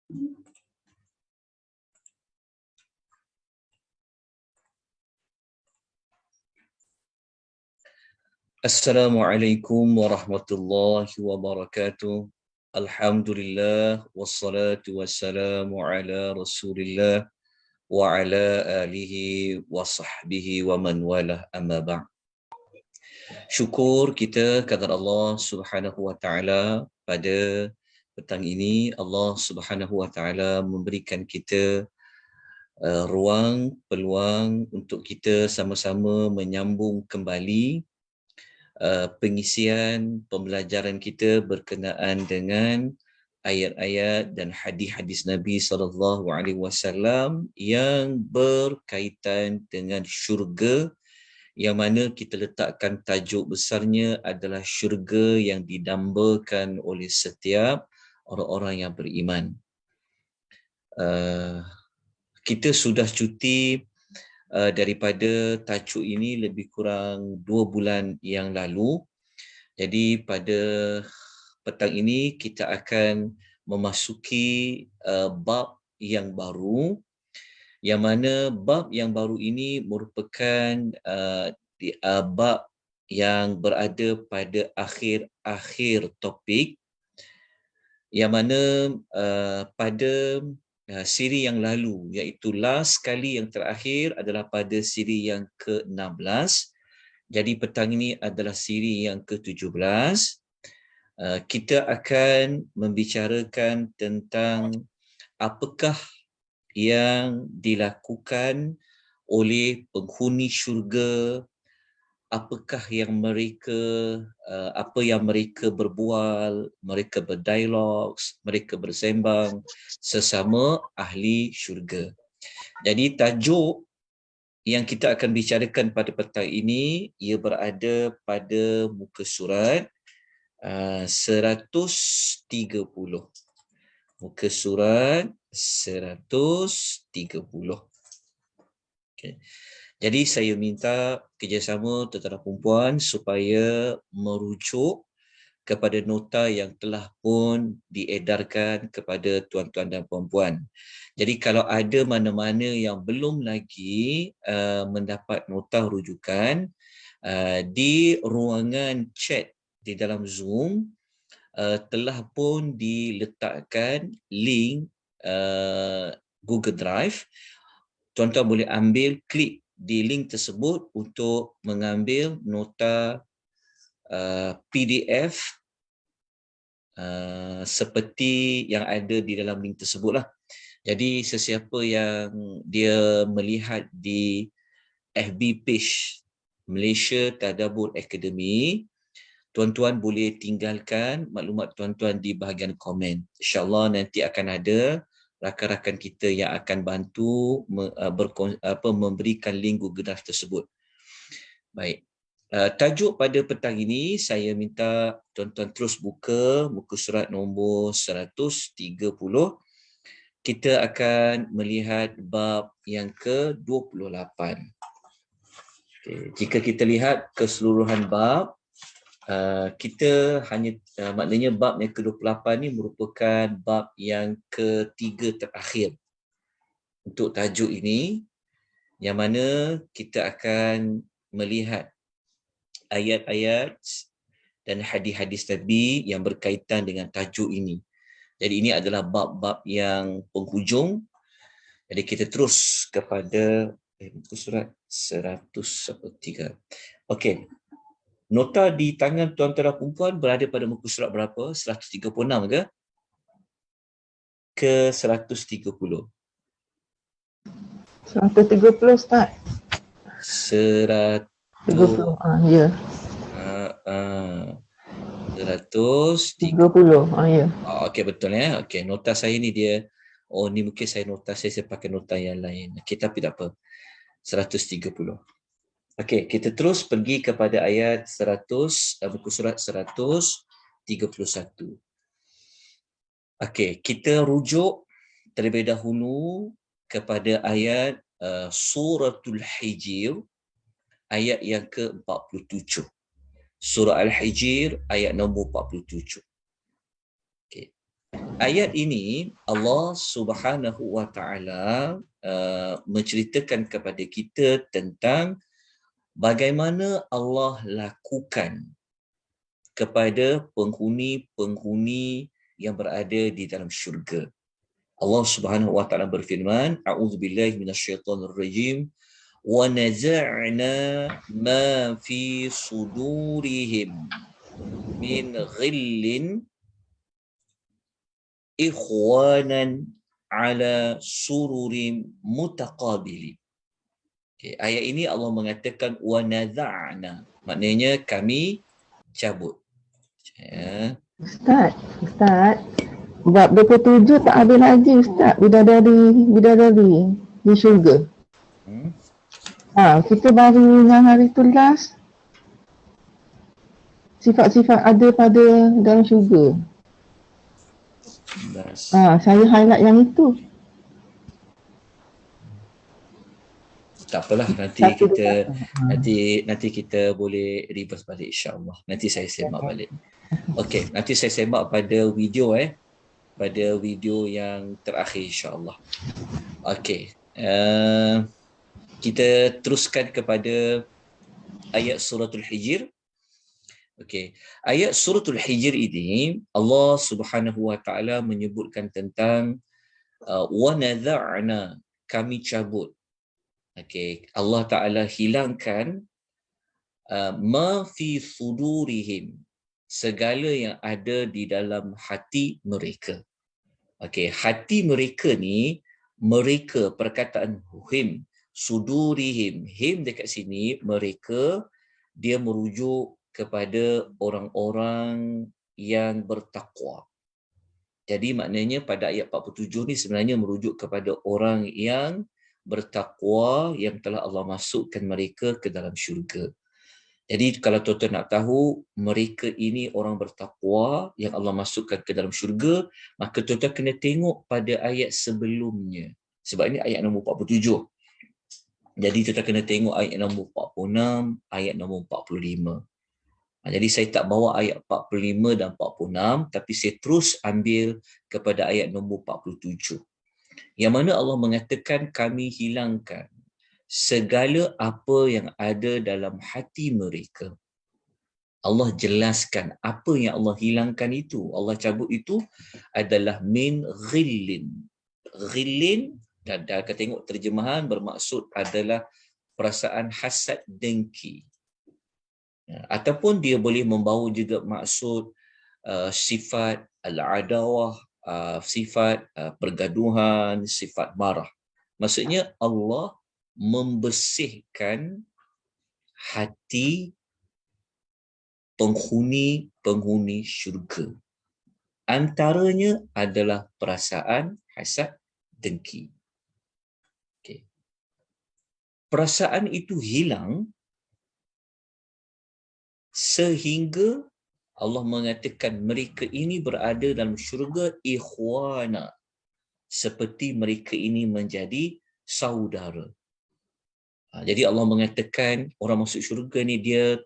Assalamualaikum warahmatullahi wabarakatuh. Alhamdulillah wassalatu wassalamu ala Rasulillah wa ala alihi wa sahbihi wa man walah, amma ba'd. Syukur kita kepada Allah Subhanahu wa taala, pada petang ini Allah Subhanahu wa taala memberikan kita ruang, peluang untuk kita sama-sama menyambung kembali pengisian pembelajaran kita berkenaan dengan ayat-ayat dan hadis-hadis Nabi SAW yang berkaitan dengan syurga, yang mana kita letakkan tajuk besarnya adalah syurga yang didambakan oleh setiap orang-orang yang beriman. Kita sudah cuti daripada tajuk ini lebih kurang 2 bulan yang lalu. Jadi pada petang ini kita akan memasuki bab yang baru, yang mana bab yang baru ini merupakan bab yang berada pada akhir-akhir topik, yang mana pada siri yang lalu, iaitu last kali yang terakhir adalah pada siri yang ke-16. Jadi petang ini adalah siri yang ke-17. Kita akan membicarakan tentang apakah yang dilakukan oleh penghuni syurga, apakah yang mereka apa yang mereka berbual, mereka berdialog, mereka bersembang sesama ahli syurga. Jadi tajuk yang kita akan bicarakan pada petang ini, ia berada pada muka surat 130. Muka surat 130. Okay. Jadi saya minta kerjasama tuan-tuan dan puan supaya merujuk kepada nota yang telah pun diedarkan kepada tuan-tuan dan puan-puan. Jadi kalau ada mana-mana yang belum lagi mendapat nota rujukan, di ruangan chat di dalam Zoom telah pun diletakkan link Google Drive. Tuan-tuan boleh ambil, klik di link tersebut untuk mengambil nota PDF seperti yang ada di dalam link tersebut lah. Jadi sesiapa yang dia melihat di FB page Malaysia Tadabbur Academy, tuan-tuan boleh tinggalkan maklumat tuan-tuan di bahagian komen. InsyaAllah nanti akan ada rakan-rakan kita yang akan bantu memberikan link Google Drive tersebut. Baik. Tajuk pada petang ini, saya minta tuan-tuan terus buka muka surat nombor 130. Kita akan melihat bab yang ke-28. Okay. Jika kita lihat keseluruhan bab, kita hanya maknanya bab yang ke-28 ni merupakan bab yang ketiga terakhir untuk tajuk ini, yang mana kita akan melihat ayat-ayat dan hadis-hadis Nabi yang berkaitan dengan tajuk ini. Jadi ini adalah bab-bab yang penghujung. Jadi kita terus kepada muka surat 103. Okey. Nota di tangan tuan-tuan dan puan berada pada muka surat berapa? 136 ke? Ke 130? 130 Ustaz. 130. Ya. 130. Ya. Okey, betul ya. Okey, nota saya ni dia, ni mungkin saya pakai nota yang lain. Okey, tapi tak apa. 130. Okey, kita terus pergi kepada ayat 100, muka surat 131. Okey, kita rujuk terlebih dahulu kepada ayat Suratul Hijr, ayat yang ke-47. Surah Al-Hijr ayat nombor 47. Okay. ayat ini Allah Subhanahu wa taala menceritakan kepada kita tentang bagaimana Allah lakukan kepada penghuni-penghuni yang berada di dalam syurga. Allah Subhanahu wa taala berfirman, a'udzubillahi minasyaitonir rajim, wa naza'na ma fi sudurihim min ghillin ikhwanan ala sururin mutaqabilin. Okay, ayat ini Allah mengatakan wa naza'na, maknanya kami cabut. Ya. Ustaz, bab 27 tak ada lagi Ustaz, bidadari di syurga. Kita baru yang hari tu last sifat-sifat ada pada dalam syurga. Saya highlight yang itu. Tak apalah, nanti kita boleh reverse balik insya-Allah. Nanti saya semak balik. Okey, nanti saya semak pada video pada video yang terakhir insya-Allah. Okey. Kita teruskan kepada ayat suratul Hijr. Okey. Ayat suratul Hijr ini Allah Subhanahu wa taala menyebutkan tentang wa nadha'na, kami cabut. Okey, Allah Taala hilangkan ma fi sudurihim, segala yang ada di dalam hati mereka. Okey, hati mereka ni, mereka, perkataan him, sudurihim, him dekat sini mereka, dia merujuk kepada orang-orang yang bertakwa. Jadi maknanya pada ayat 47 ni sebenarnya merujuk kepada orang yang bertakwa yang telah Allah masukkan mereka ke dalam syurga. Jadi kalau tuan-tuan nak tahu mereka ini orang bertakwa yang Allah masukkan ke dalam syurga, maka tuan-tuan kena tengok pada ayat sebelumnya. Sebab ini ayat nombor 47. Jadi tuan-tuan kena tengok ayat nombor 46, ayat nombor 45. Jadi saya tak bawa ayat 45 dan 46, tapi saya terus ambil kepada ayat nombor 47. Yang mana Allah mengatakan kami hilangkan segala apa yang ada dalam hati mereka. Allah jelaskan apa yang Allah hilangkan itu. Allah cabut itu adalah min ghillin. Ghillin, dan kita tengok terjemahan bermaksud adalah perasaan hasad dengki. Ataupun dia boleh membawa juga maksud sifat al-adawah, sifat pergaduhan, sifat marah. Maksudnya Allah membersihkan hati penghuni syurga. Antaranya adalah perasaan hasad dengki. Okay. Perasaan itu hilang sehingga Allah mengatakan mereka ini berada dalam syurga ikhwana, seperti mereka ini menjadi saudara. Jadi Allah mengatakan orang masuk syurga ni dia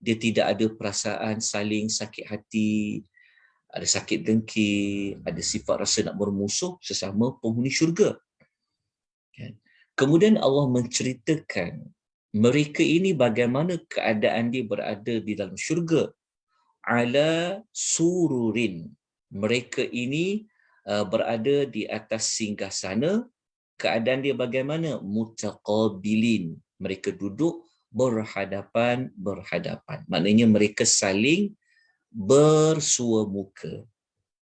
tidak ada perasaan saling sakit hati, ada sakit dengki, ada sifat rasa nak bermusuh sesama penghuni syurga. Kemudian Allah menceritakan mereka ini bagaimana keadaan dia berada di dalam syurga. Ala sururin, mereka ini berada di atas singgasana. Keadaan dia bagaimana? Mutaqabilin, mereka duduk berhadapan. Maknanya mereka saling bersua muka.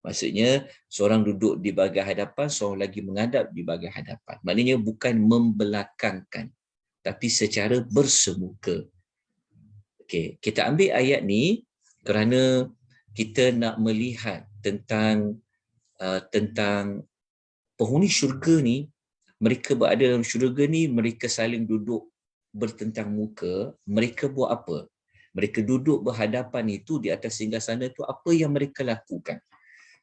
Maksudnya seorang duduk di bahagian hadapan, seorang lagi menghadap di bahagian hadapan. Maknanya bukan membelakangkan, tapi secara bersemuka. Okey, kita ambil ayat ni kerana kita nak melihat tentang penghuni syurga ni, mereka berada dalam syurga ni, mereka saling duduk bertentang muka. Mereka buat apa? Mereka duduk berhadapan itu di atas singgasana itu, apa yang mereka lakukan?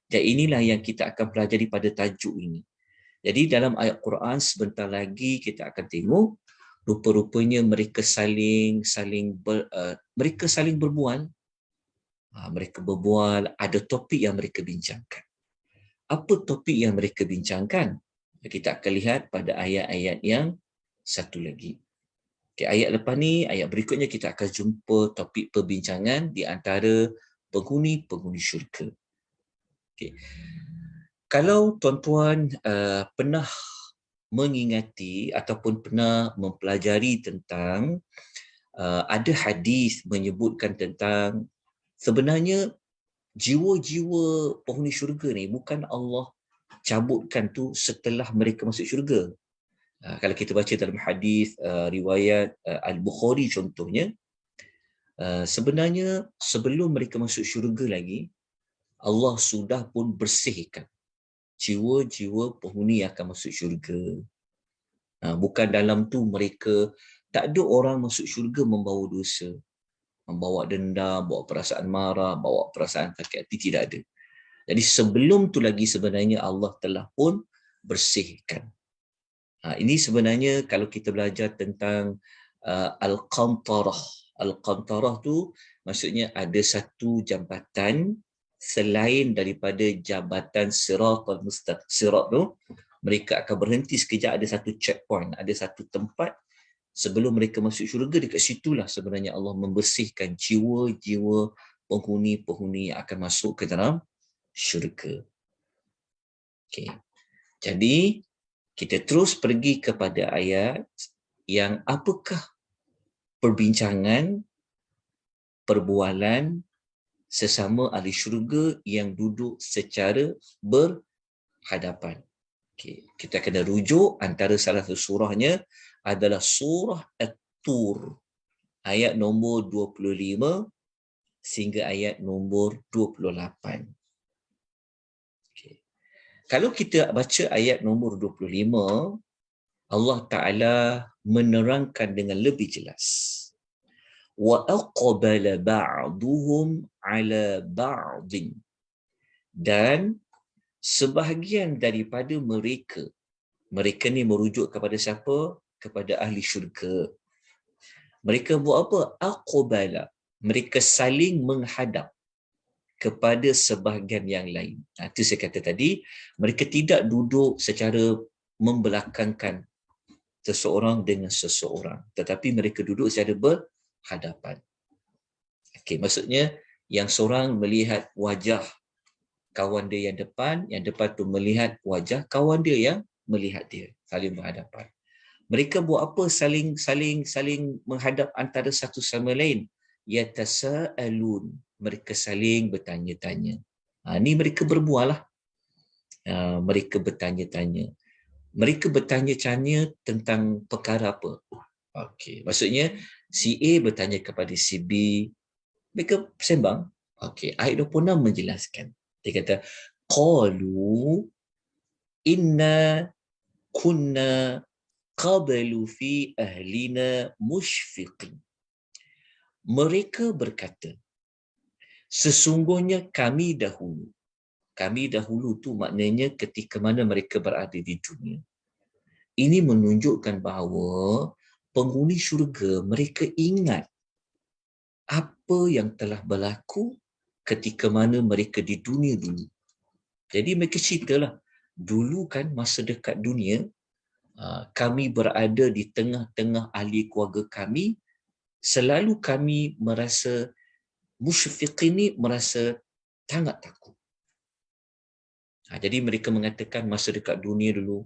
Dan inilah yang kita akan pelajari pada tajuk ini. Jadi dalam ayat Quran sebentar lagi kita akan tengok rupa-rupanya mereka saling berbual. Mereka berbual, ada topik yang mereka bincangkan. Apa topik yang mereka bincangkan? Kita akan lihat pada ayat-ayat yang satu lagi. Okay, ayat lepas ni, ayat berikutnya kita akan jumpa topik perbincangan di antara penghuni-penghuni syurga. Okay. Kalau tuan-tuan pernah mengingati ataupun pernah mempelajari tentang ada hadis menyebutkan tentang sebenarnya jiwa-jiwa penghuni syurga ni bukan Allah cabutkan tu setelah mereka masuk syurga. Kalau kita baca dalam hadis riwayat Al-Bukhari contohnya, sebenarnya sebelum mereka masuk syurga lagi, Allah sudah pun bersihkan jiwa-jiwa penghuni yang akan masuk syurga. Bukan dalam tu mereka, tak ada orang masuk syurga membawa dosa, membawa dendam, bawa perasaan marah, bawa perasaan sakit hati, tidak ada. Jadi sebelum tu lagi sebenarnya Allah telah pun bersihkan. Ini sebenarnya kalau kita belajar tentang Al-Qantarah. Al-Qantarah tu maksudnya ada satu jambatan selain daripada jambatan Siratal Mustaqim. Sirat tu mereka akan berhenti sekejap, ada satu checkpoint, ada satu tempat sebelum mereka masuk syurga. Dekat situlah sebenarnya Allah membersihkan jiwa-jiwa penghuni-penghuni yang akan masuk ke dalam syurga. Okay. Jadi kita terus pergi kepada ayat yang apakah perbincangan, perbualan sesama ahli syurga yang duduk secara berhadapan. Okay. Kita kena rujuk antara salah satu surahnya adalah surah At-Tur, ayat nombor 25 sehingga ayat nombor 28. Okay. Kalau kita baca ayat nombor 25, Allah Ta'ala menerangkan dengan lebih jelas. وَأَقْبَلَ بَعْضُهُمْ عَلَى بَعْضٍ. Dan sebahagian daripada mereka ni merujuk kepada siapa? Kepada ahli syurga. Mereka buat apa? Aqbala. Mereka saling menghadap kepada sebahagian yang lain. Itu saya kata tadi, mereka tidak duduk secara membelakangkan seseorang dengan seseorang, tetapi mereka duduk secara berhadapan. Okey, maksudnya yang seorang melihat wajah kawan dia yang depan tu melihat wajah kawan dia yang melihat dia, saling berhadapan. Mereka buat apa? Saling menghadap antara satu sama lain. Yatasaalun. Mereka saling bertanya-tanya. Ni mereka berbual lah. Mereka bertanya-tanya. Mereka bertanya-tanya tentang perkara apa? Okey, maksudnya si A bertanya kepada si B. Mereka sembang. Okey, ayat 26 menjelaskan. Dia kata, qalu inna kunna qablu fi ahlina mushfiqin. Mereka berkata, sesungguhnya kami dahulu tu maknanya ketika mana mereka berada di dunia. Ini menunjukkan bahawa penghuni syurga mereka ingat apa yang telah berlaku ketika mana mereka di dunia dulu. Jadi mereka ceritalah, dulu kan masa dekat dunia, kami berada di tengah-tengah ahli keluarga kami, selalu kami merasa musyfiqin ni merasa sangat takut. Jadi mereka mengatakan masa dekat dunia dulu,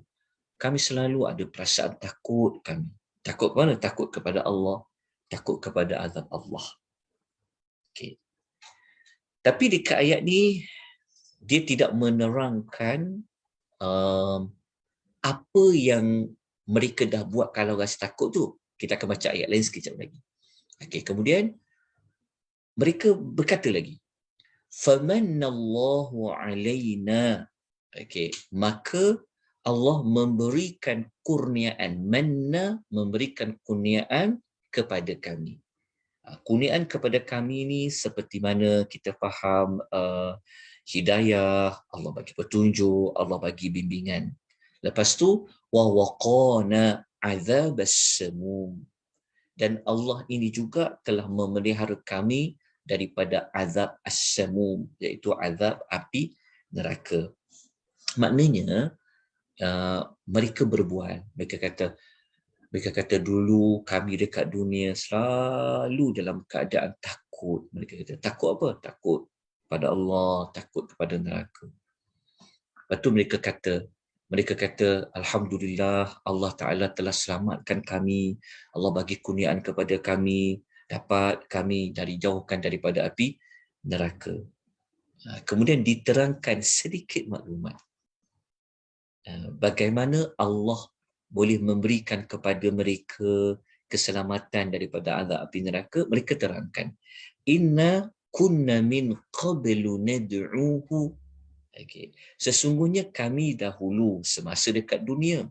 kami selalu ada perasaan takut kami. Takut mana? Takut kepada Allah, takut kepada azab Allah. Okay. Tapi dekat ayat ni, dia tidak menerangkan apa yang mereka dah buat kalau rasa takut tu. Kita akan baca ayat lain sekejap lagi. Okay, kemudian mereka berkata lagi, famanallahu alaina. Okay, maka Allah memberikan kurniaan, manna, memberikan kurniaan kepada kami. Kurniaan kepada kami ni seperti mana kita faham hidayah, Allah bagi petunjuk, Allah bagi bimbingan. Lepas tu wa waqana azabas samum. Dan Allah ini juga telah memelihara kami daripada azab as-samum, iaitu azab api neraka. Maknanya mereka berbual, mereka kata dulu kami dekat dunia selalu dalam keadaan takut. Mereka kata takut apa? Takut pada Allah, takut kepada neraka. Lepas tu mereka kata alhamdulillah Allah Taala telah selamatkan kami, Allah bagi kurniaan kepada kami, dapat kami dijauhkan daripada api neraka. Kemudian diterangkan sedikit maklumat bagaimana Allah boleh memberikan kepada mereka keselamatan daripada azab api neraka. Mereka terangkan, inna kunna min qablu nad'uhu. Okay. Sesungguhnya kami dahulu semasa dekat dunia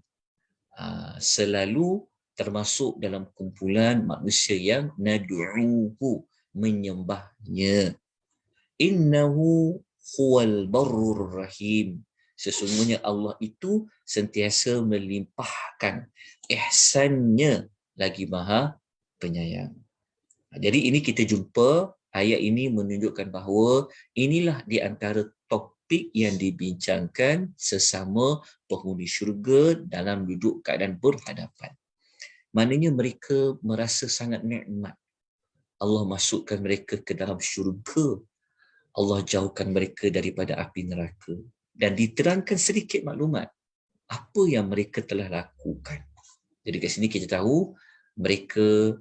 selalu termasuk dalam kumpulan manusia yang nad'uhu, menyembahnya. Innahu huwal barrur rahim. Sesungguhnya Allah itu sentiasa melimpahkan ihsannya lagi maha penyayang. Jadi ini kita jumpa ayat ini menunjukkan bahawa inilah di antara topik yang dibincangkan sesama penghuni syurga dalam duduk keadaan berhadapan. Maknanya mereka merasa sangat nikmat. Allah masukkan mereka ke dalam syurga. Allah jauhkan mereka daripada api neraka. Dan diterangkan sedikit maklumat apa yang mereka telah lakukan. Jadi kat sini kita tahu mereka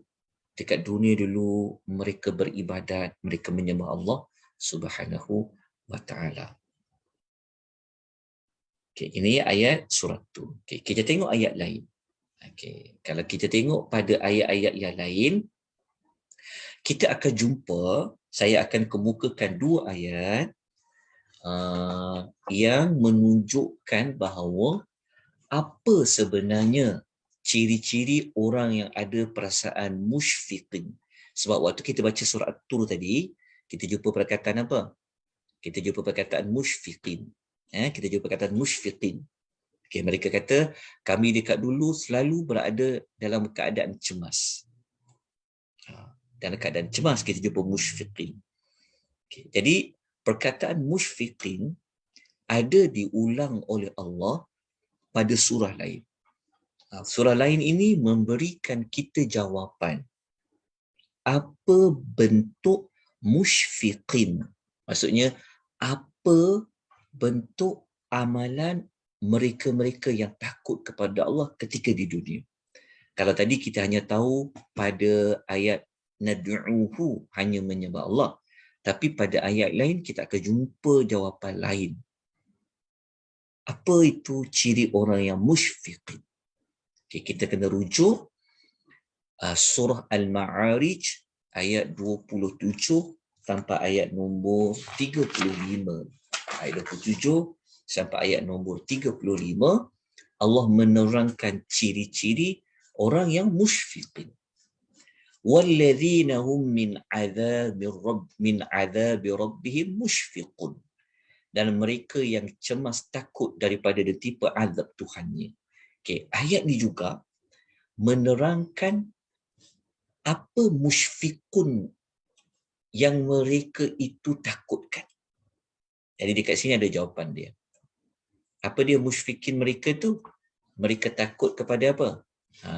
dekat dunia dulu mereka beribadat, mereka menyembah Allah Subhanahu wa taala. Okey, ini ayat surat tu. Okey, kita tengok ayat lain. Okey, kalau kita tengok pada ayat-ayat yang lain, kita akan jumpa, saya akan kemukakan dua ayat yang menunjukkan bahawa apa sebenarnya ciri-ciri orang yang ada perasaan musyfiqin. Sebab waktu kita baca surah At-Tur tadi, kita jumpa perkataan apa? Kita jumpa perkataan musyfiqin. Kita jumpa perkataan musyfiqin. Okay, mereka kata, kami dekat dulu selalu berada dalam keadaan cemas. Dalam keadaan cemas, kita jumpa musyfiqin. Okay, jadi, perkataan musyfiqin ada diulang oleh Allah pada surah lain. Surah lain ini memberikan kita jawapan apa bentuk musyfiqin. Maksudnya apa bentuk amalan mereka-mereka yang takut kepada Allah ketika di dunia. Kalau tadi kita hanya tahu pada ayat nad'uhu, hanya menyembah Allah. Tapi pada ayat lain kita akan jumpa jawapan lain. Apa itu ciri orang yang musyfiqin? Okay, kita kena rujuk surah Al-Ma'arij ayat 27 sampai ayat nombor 35. Ayat 27 sampai ayat nombor 35, Allah menerangkan ciri-ciri orang yang musyfiqin. وَالَّذِينَ هُمْ مِنْ عَذَابِ رَبِّهِمْ مُشْفِقُونَ. Dan mereka yang cemas takut daripada ditipu azab Tuhannya. Okay, ayat ni juga menerangkan apa musyfiqun yang mereka itu takutkan. Jadi dekat sini ada jawapan dia. Apa dia musyfiqin mereka tu? Mereka takut kepada apa?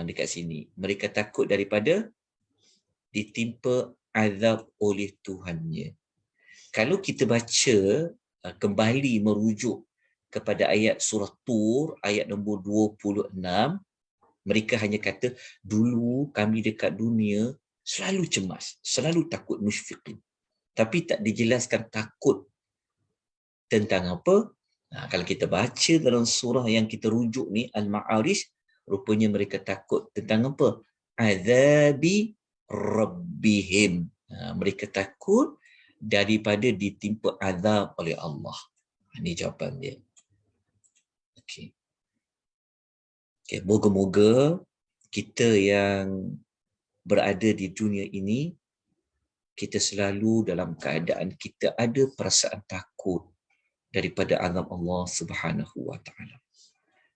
Dekat sini. Mereka takut daripada ditimpa azab oleh Tuhannya. Kalau kita baca kembali merujuk kepada ayat surah Tur, ayat nombor 26, mereka hanya kata, dulu kami dekat dunia selalu cemas, selalu takut musyfiqin. Tapi tak dijelaskan takut tentang apa. Kalau kita baca dalam surah yang kita rujuk ni, Al-Ma'arij, rupanya mereka takut tentang apa? Azabi Rabbihim. Mereka takut daripada ditimpa azab oleh Allah. Ini jawapan dia. Okey. Okay, moga-moga kita yang berada di dunia ini, kita selalu dalam keadaan kita ada perasaan takut daripada azab Allah Subhanahu wa taala.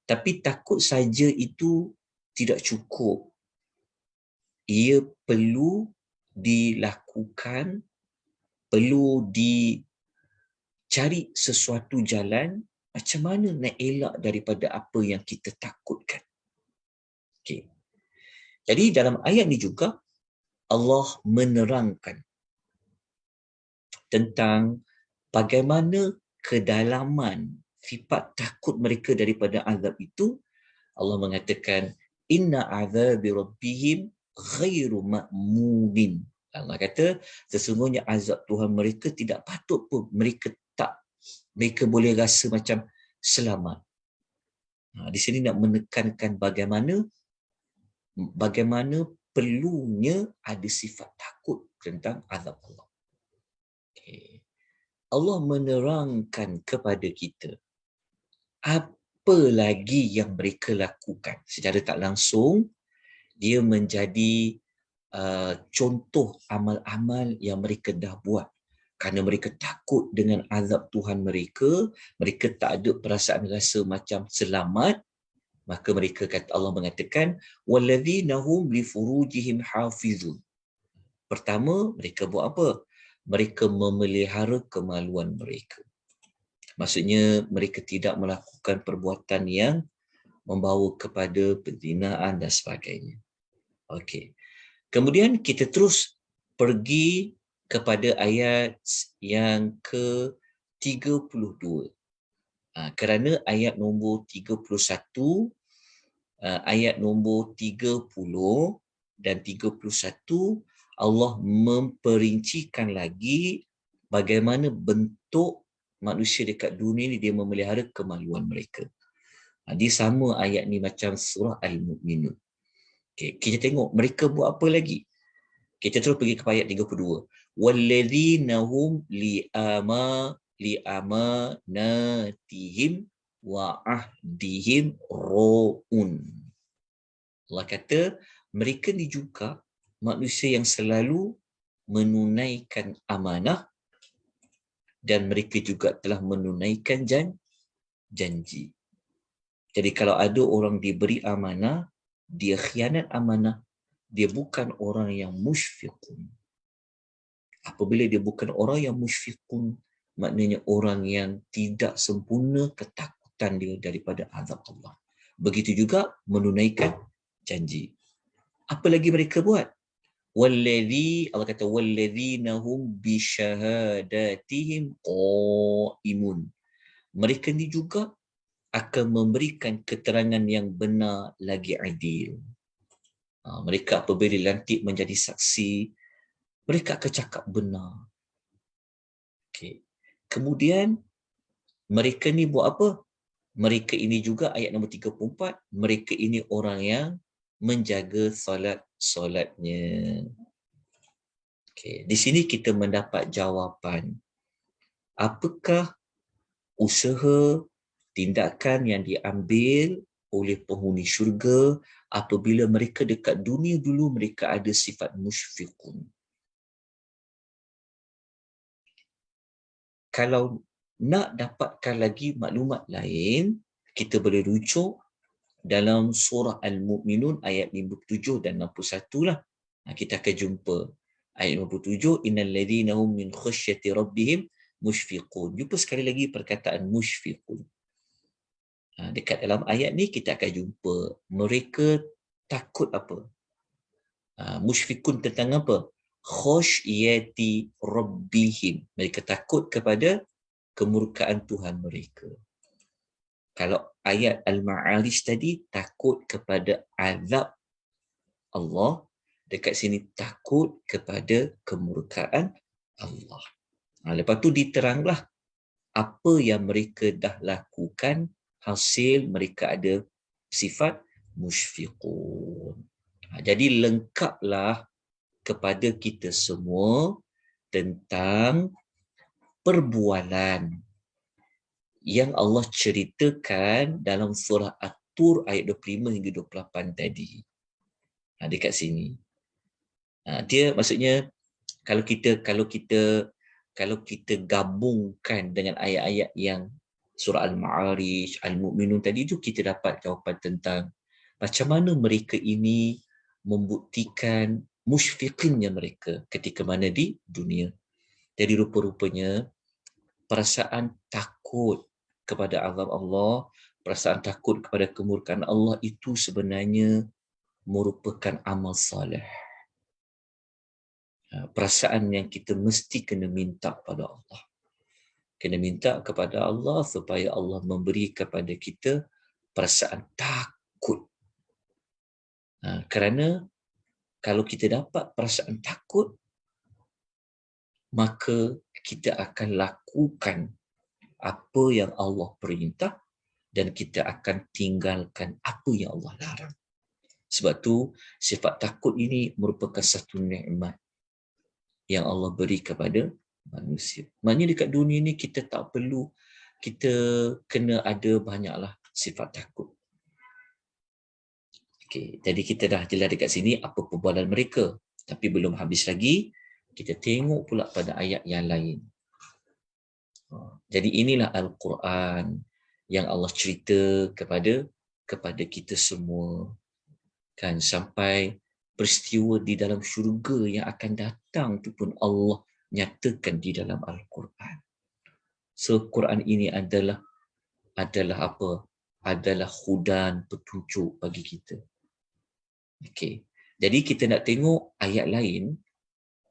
Tapi takut saja itu tidak cukup. Ia perlu dilakukan, perlu dicari sesuatu jalan Macam mana nak elak daripada apa yang kita takutkan? Okay. Jadi dalam ayat ni juga Allah menerangkan tentang bagaimana kedalaman sifat takut mereka daripada azab itu. Allah mengatakan inna azabi rabbihim ghairu ma'munin. Allah kata sesungguhnya azab Tuhan mereka tidak patut pun mereka boleh rasa macam selamat. Di sini nak menekankan bagaimana perlunya ada sifat takut tentang azab Allah. Okay. Allah menerangkan kepada kita apa lagi yang mereka lakukan. Secara tak langsung, dia menjadi contoh amal-amal yang mereka dah buat. Kerana mereka takut dengan azab Tuhan mereka, mereka tak ada perasaan rasa macam selamat, maka mereka kata, Allah mengatakan walladzina hum li furujihim hafizun. Pertama, mereka buat apa? Mereka memelihara kemaluan mereka. Maksudnya mereka tidak melakukan perbuatan yang membawa kepada perzinaan dan sebagainya. Okey. Kemudian kita terus pergi kepada ayat yang ke-32. Kerana ayat nombor 31, ayat nombor 30 dan 31 Allah memperincikan lagi bagaimana bentuk manusia dekat dunia ni dia memelihara kemaluan mereka. Dia sama ayat ni macam surah Al-Mu'minun. Okay, kita tengok mereka buat apa lagi. Kita terus pergi ke ayat 32. Walladzina hum liamanatihim wa ahdihim ra'un. Allah kata mereka ni juga manusia yang selalu menunaikan amanah dan mereka juga telah menunaikan janji. Jadi kalau ada orang diberi amanah, dia khianat amanah, dia bukan orang yang musyfiqun. Apabila dia bukan orang yang musyfiqun, maknanya orang yang tidak sempurna ketakutan dia daripada azab Allah. Begitu juga menunaikan janji. Apa lagi mereka buat? Allah kata walladzina hum bi syahadatihim qaimun. Mereka ni juga akan memberikan keterangan yang benar lagi adil. Mereka apabila dilantik menjadi saksi, mereka akan cakap benar. Okay. Kemudian mereka ni buat apa? Mereka ini juga ayat nombor 34, mereka ini orang yang menjaga solatnya. Okay. Di sini kita mendapat jawapan. Apakah usaha, tindakan yang diambil oleh penghuni syurga apabila mereka dekat dunia dulu mereka ada sifat musyfiqun. Kalau nak dapatkan lagi maklumat lain, kita boleh rujuk dalam surah Al-Mu'minun ayat 57 dan 61 lah. Kita akan jumpa ayat 57, innal ladzina hum min khasyati rabbihim musyfiqun. Jumpa sekali lagi perkataan musyfiqun. Dekat dalam ayat ni kita akan jumpa mereka takut apa? Musyfiqun tentang apa? Khasyati rabbihim. Mereka takut kepada kemurkaan Tuhan mereka. Kalau ayat Al-Ma'arij tadi takut kepada azab Allah, dekat sini takut kepada kemurkaan Allah. Lepas tu diteranglah apa yang mereka dah lakukan, hasil mereka ada sifat musyfiqun. Jadi lengkaplah kepada kita semua tentang perbualan yang Allah ceritakan dalam surah At-Tur ayat 25 hingga 28 tadi. Dekat sini. Dia maksudnya kalau kita gabungkan dengan ayat-ayat yang surah Al-Ma'arij, Al-Mu'minun tadi tu, kita dapat jawapan tentang macam mana mereka ini membuktikan musyfiqinnya mereka ketika mana di dunia. Jadi rupa-rupanya perasaan takut kepada azab Allah, perasaan takut kepada kemurkaan Allah itu sebenarnya merupakan amal soleh. Perasaan yang kita mesti kena minta pada Allah. Kena minta kepada Allah supaya Allah memberi kepada kita perasaan takut. Kerana kalau kita dapat perasaan takut, maka kita akan lakukan apa yang Allah perintah dan kita akan tinggalkan apa yang Allah larang. Sebab tu sifat takut ini merupakan satu nikmat yang Allah beri kepada manusia. Maknanya dekat dunia ni kita tak perlu, kita kena ada banyaklah sifat takut. Okay, jadi kita dah jelas dekat sini apa perbualan mereka. Tapi belum habis lagi, kita tengok pula pada ayat yang lain. Jadi inilah Al-Quran yang Allah cerita kepada kita semua. Kan, sampai peristiwa di dalam syurga yang akan datang tu pun Allah nyatakan di dalam Al-Quran. So Quran ini adalah apa? Adalah hudan, petunjuk bagi kita. Okey. Jadi kita nak tengok ayat lain,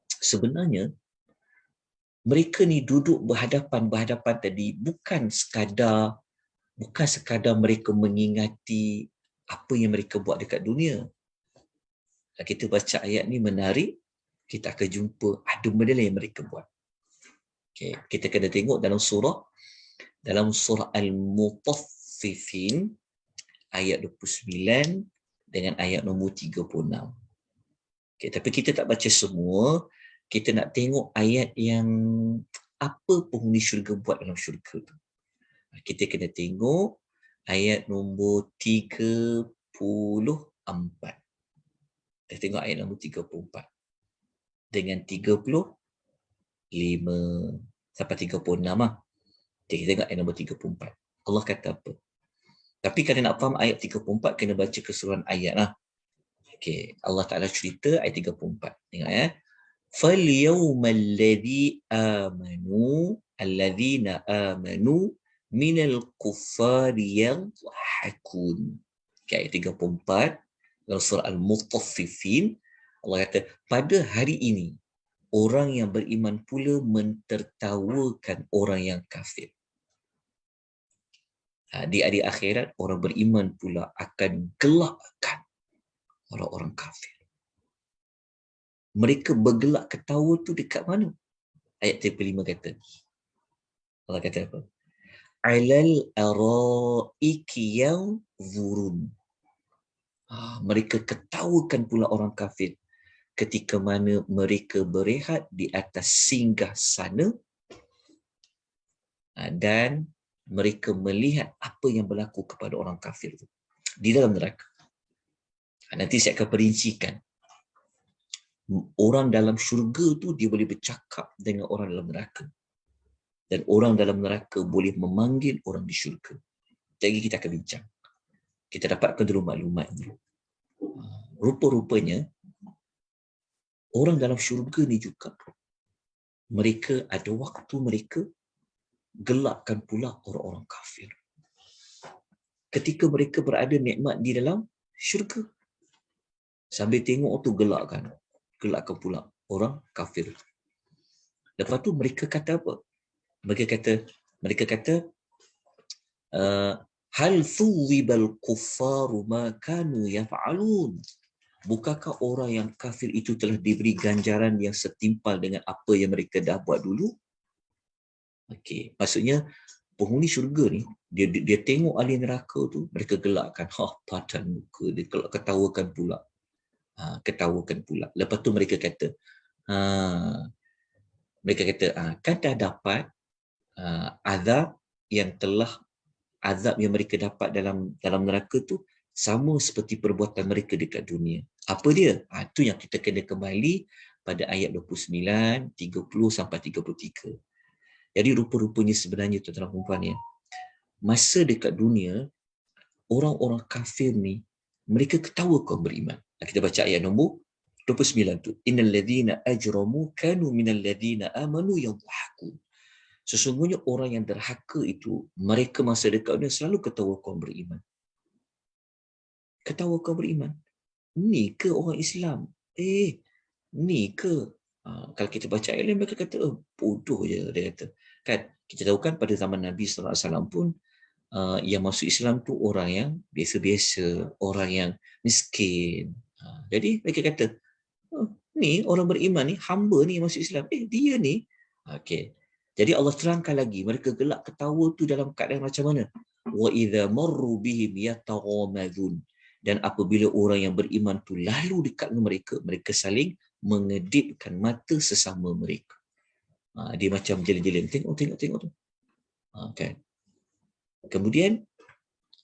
sebenarnya mereka ni duduk berhadapan-berhadapan tadi bukan sekadar mereka mengingati apa yang mereka buat dekat dunia. Kita baca ayat ni menarik, kita akan jumpa ada benda lain yang mereka buat. Okay. Kita kena tengok dalam surah Al-Mutaffifin ayat 29 dengan ayat nombor 36. Okay, tapi kita tak baca semua, kita nak tengok ayat yang apa penghuni syurga buat dalam syurga tu. Kita kena tengok ayat nombor 34. Kita tengok ayat nombor 34 dengan 35 sampai 36 lah. Kita tengok ayat nombor 34. Allah kata apa? Tapi kalau nak faham ayat 34, kena baca keseluruhan ayat lah. Okay. Allah Ta'ala cerita ayat 34. Tengok ya. فَالْيَوْمَ الَّذِينَ آمَنُوا مِنَ الْكُفَّارِ يَضْحَكُونَ. Okay, ayat 34 dalam surah Al-Mutaffifin. Allah kata, pada hari ini, orang yang beriman pula mentertawakan orang yang kafir. Di hari akhirat, orang beriman pula akan gelakkan orang-orang kafir. Mereka bergelak ketawa tu dekat mana? Ayat 35 kata. Allah kata apa? Alal araiki yanzurun. Mereka ketawakan pula orang kafir ketika mana mereka berehat di atas singgah sana dan mereka melihat apa yang berlaku kepada orang kafir itu di dalam neraka. Nanti saya akan perincikan. Orang dalam syurga tu dia boleh bercakap dengan orang dalam neraka. Dan orang dalam neraka boleh memanggil orang di syurga. Jadi kita akan bincang. Kita dapatkan dulu maklumat dulu. Rupa-rupanya orang dalam syurga ni juga mereka ada waktu mereka gelakkan pula orang-orang kafir. Ketika mereka berada nikmat di dalam syurga, sambil tengok tu gelakkan pula orang kafir. Lepas tu mereka kata apa? Mereka kata hal thuwibal kuffaru ma kanu yaf'alun. Bukankah orang yang kafir itu telah diberi ganjaran yang setimpal dengan apa yang mereka dah buat dulu? Okey, maksudnya penghuni syurga ni dia tengok ahli neraka tu, mereka gelakkan padan muka, dia ketawakan pula. Ketawakan pula. Lepas tu mereka kata kan dah dapat azab yang mereka dapat dalam neraka tu sama seperti perbuatan mereka dekat dunia. Apa dia? Itu yang kita kena kembali pada ayat 29, 30 sampai 33. Jadi rupa-rupanya sebenarnya tuan-tuan dan puan ya, masa dekat dunia orang-orang kafir ni mereka ketawa kaum beriman. Kita baca ayat nombor 29 tu. Innal ladzina ajramu kanu minal ladzina amanu yadhhakun. Sesungguhnya orang yang derhaka itu, mereka masa dekat dunia selalu ketawa kaum beriman. Ketawa kaum beriman. Ni ke orang Islam? Ni ke? Kalau kita baca ayat lain, mereka kata, bodoh je, dia kata. Kan, kita tahu kan pada zaman Nabi SAW pun, yang masuk Islam tu orang yang biasa-biasa, orang yang miskin. Jadi mereka kata, ni orang beriman ni, hamba ni masuk Islam. Dia ni. Okey. Jadi Allah terangkan lagi, mereka gelak ketawa tu dalam keadaan macam mana? Wa idza marru bihim yataghamazun. Dan apabila orang yang beriman tu lalu dekat dengan mereka, mereka saling mengedipkan mata sesama mereka. Dia macam jelin-jelin. Tengok tu. Kan? Kemudian,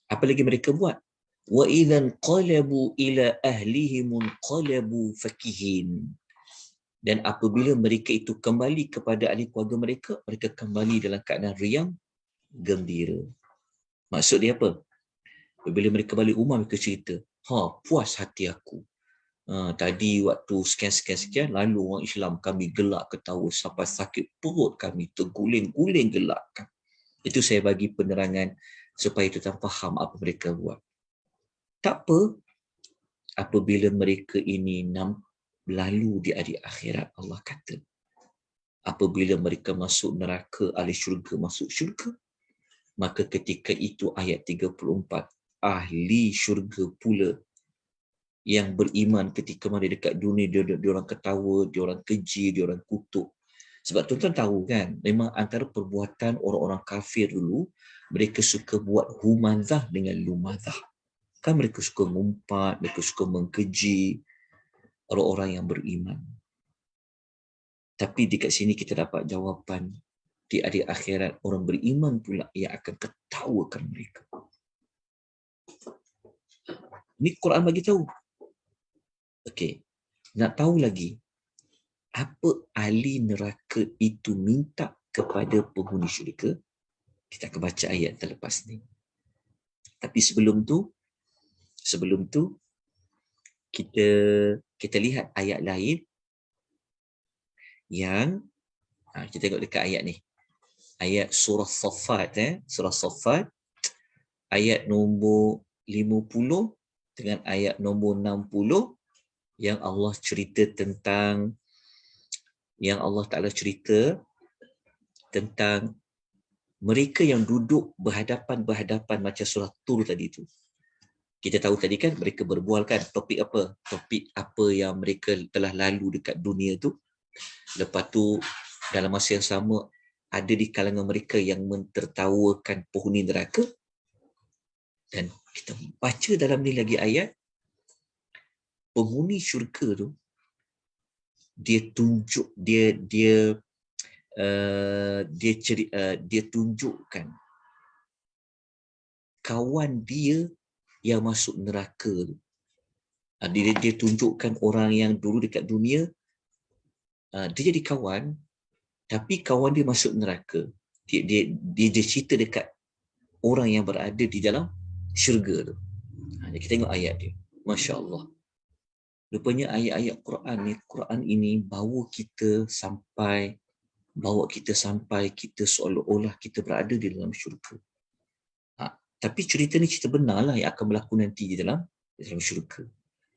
apa lagi mereka buat? Wa idzan qalabu ila ahlihim qalabu fakihin. Dan apabila mereka itu kembali kepada ahli keluarga mereka, mereka kembali dalam keadaan riang, gembira. Maksud dia apa? Apabila mereka balik rumah, mereka cerita, puas hati aku. Tadi waktu sekian-sekian, lalu orang Islam kami gelak ketawa sampai sakit perut kami, terguling-guling gelakkan. Itu saya bagi penerangan supaya tuan faham apa mereka buat. Tak apa, apabila mereka ini lalu di hari akhirat, Allah kata, apabila mereka masuk neraka, ahli syurga masuk syurga, maka ketika itu ayat 34, ahli syurga pula yang beriman ketika mana dekat dunia, dia orang ketawa, dia orang keji, dia orang kutuk. Sebab tuan-tuan tahu kan, memang antara perbuatan orang-orang kafir dulu, mereka suka buat humazah dengan lumazah. Kan mereka suka ngumpat, mereka suka mengkeji orang-orang yang beriman. Tapi dekat sini kita dapat jawapan, di hari akhirat orang beriman pula yang akan ketawakan mereka. Ini Quran bagi tahu. Okey, nak tahu lagi apa ahli neraka itu minta kepada penghuni syurga? Kita akan baca ayat terlepas ni. Tapi sebelum tu kita lihat ayat lain yang kita tengok dekat ayat ni. Ayat surah Saffat, surah Saffat ayat nombor 50 dengan ayat nombor 60 yang Allah Ta'ala cerita tentang mereka yang duduk berhadapan-berhadapan macam surah Tur tadi tu. Kita tahu tadi kan mereka berbual kan topik apa? Topik apa yang mereka telah lalu dekat dunia tu. Lepas tu dalam masa yang sama ada di kalangan mereka yang mentertawakan penghuni neraka. Dan kita baca dalam ni lagi ayat, penghuni syurga tu dia tunjukkan kawan dia yang masuk neraka tu. Dia tunjukkan orang yang dulu dekat dunia, dia jadi kawan, tapi kawan dia masuk neraka. Dia cerita dekat orang yang berada di dalam syurga tu. Kita tengok ayat dia. Masya Allah. Rupanya ayat-ayat Quran ini bawa kita sampai kita seolah-olah kita berada di dalam syurga. Tapi cerita ni cerita benar lah yang akan berlaku nanti di dalam syurga.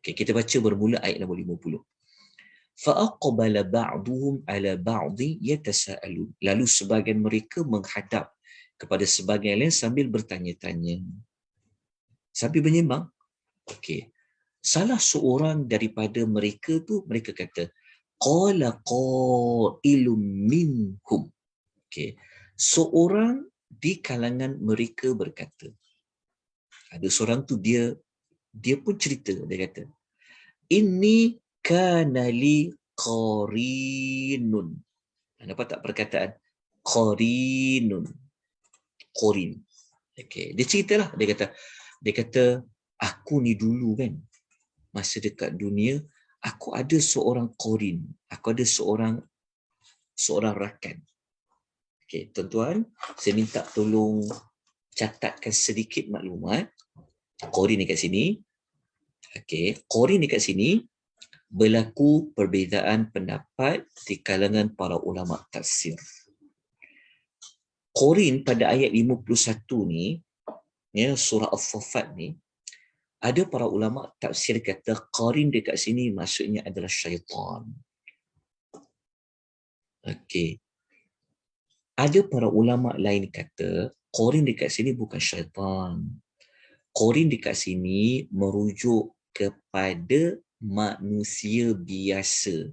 Okay, kita baca bermula ayat nombor 50. فَأَقْبَلَ بَعْضُهُمْ عَلَى بَعْضٍ يَتَسَاءَلُونَ. Lalu sebagian mereka menghadap kepada sebagian lain sambil bertanya-tanya. Sambil menyembang. Okey. Salah seorang daripada mereka tu, mereka kata, qala qailum minhum. Okey. Seorang di kalangan mereka berkata. Ada seorang tu dia pun cerita, dia kata, inni kana li qarinun. Nampak tak perkataan qarinun? Qarin. Okey, dia ceritalah, dia kata aku ni dulu kan masa dekat dunia aku ada seorang qarin, aku ada seorang rakan. Okey, tuan-tuan, saya minta tolong catatkan sedikit maklumat. Qarin dekat sini. Okey, qarin dekat sini berlaku perbezaan pendapat di kalangan para ulama tafsir. Qarin pada ayat 51 ni, ya, surah As-Saffat ni, ada para ulama tafsir kata qarin dekat sini maksudnya adalah syaitan. Okey. Ada para ulama lain kata qarin dekat sini bukan syaitan. Qarin dekat sini merujuk kepada manusia biasa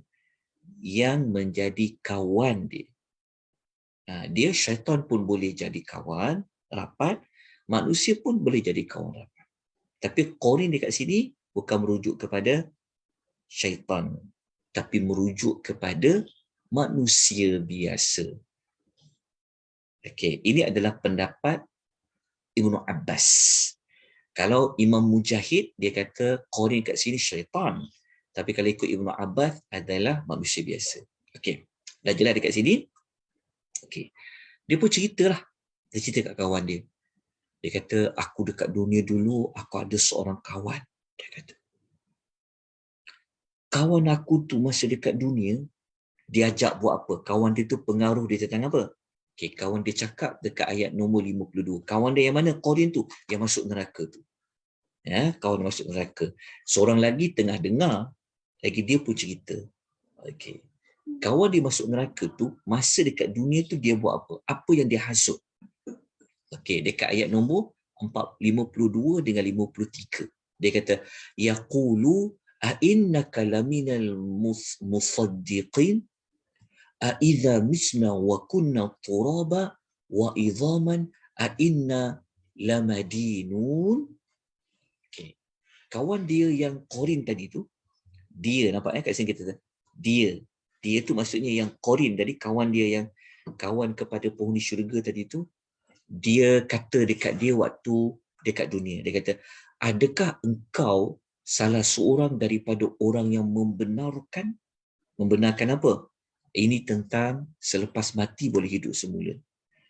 yang menjadi kawan dia. Dia syaitan pun boleh jadi kawan rapat, manusia pun boleh jadi kawan rapat. Tapi qarin dekat sini bukan merujuk kepada syaitan, tapi merujuk kepada manusia biasa. Okey, ini adalah pendapat Ibnu Abbas. Kalau Imam Mujahid, dia kata qarin kat sini syaitan. Tapi kalau ikut Ibnu Abbas adalah manusia biasa. Okey, dah jelas dekat sini? Okey. Dia pun ceritalah. Dia cerita kat kawan dia. Dia kata, aku dekat dunia dulu, aku ada seorang kawan. Dia kata, kawan aku tu masa dekat dunia, dia ajak buat apa? Kawan dia tu pengaruh dia tentang apa? Okay, kawan dia cakap dekat ayat nombor 52. Kawan dia yang mana? Qarin tu, yang masuk neraka tu. Ya, kawan masuk neraka. Seorang lagi tengah dengar, lagi dia pun cerita. Okay. Kawan dia masuk neraka tu, masa dekat dunia tu dia buat apa? Apa yang dia hasut? Okey, dekat ayat nombor 52 dengan 53. Dia kata, yaqulu a innaka laminal musaddiqin a idza misna wa kunna turaba wa idhaman a inna lamadinun. Okey. Kawan dia yang qarin tadi tu, dia nampak kat sini kita dia tu maksudnya yang qarin tadi, kawan dia yang kawan kepada penghuni syurga tadi tu, dia kata dekat dia waktu dekat dunia. Dia kata, adakah engkau salah seorang daripada orang yang membenarkan apa? Ini tentang selepas mati boleh hidup semula.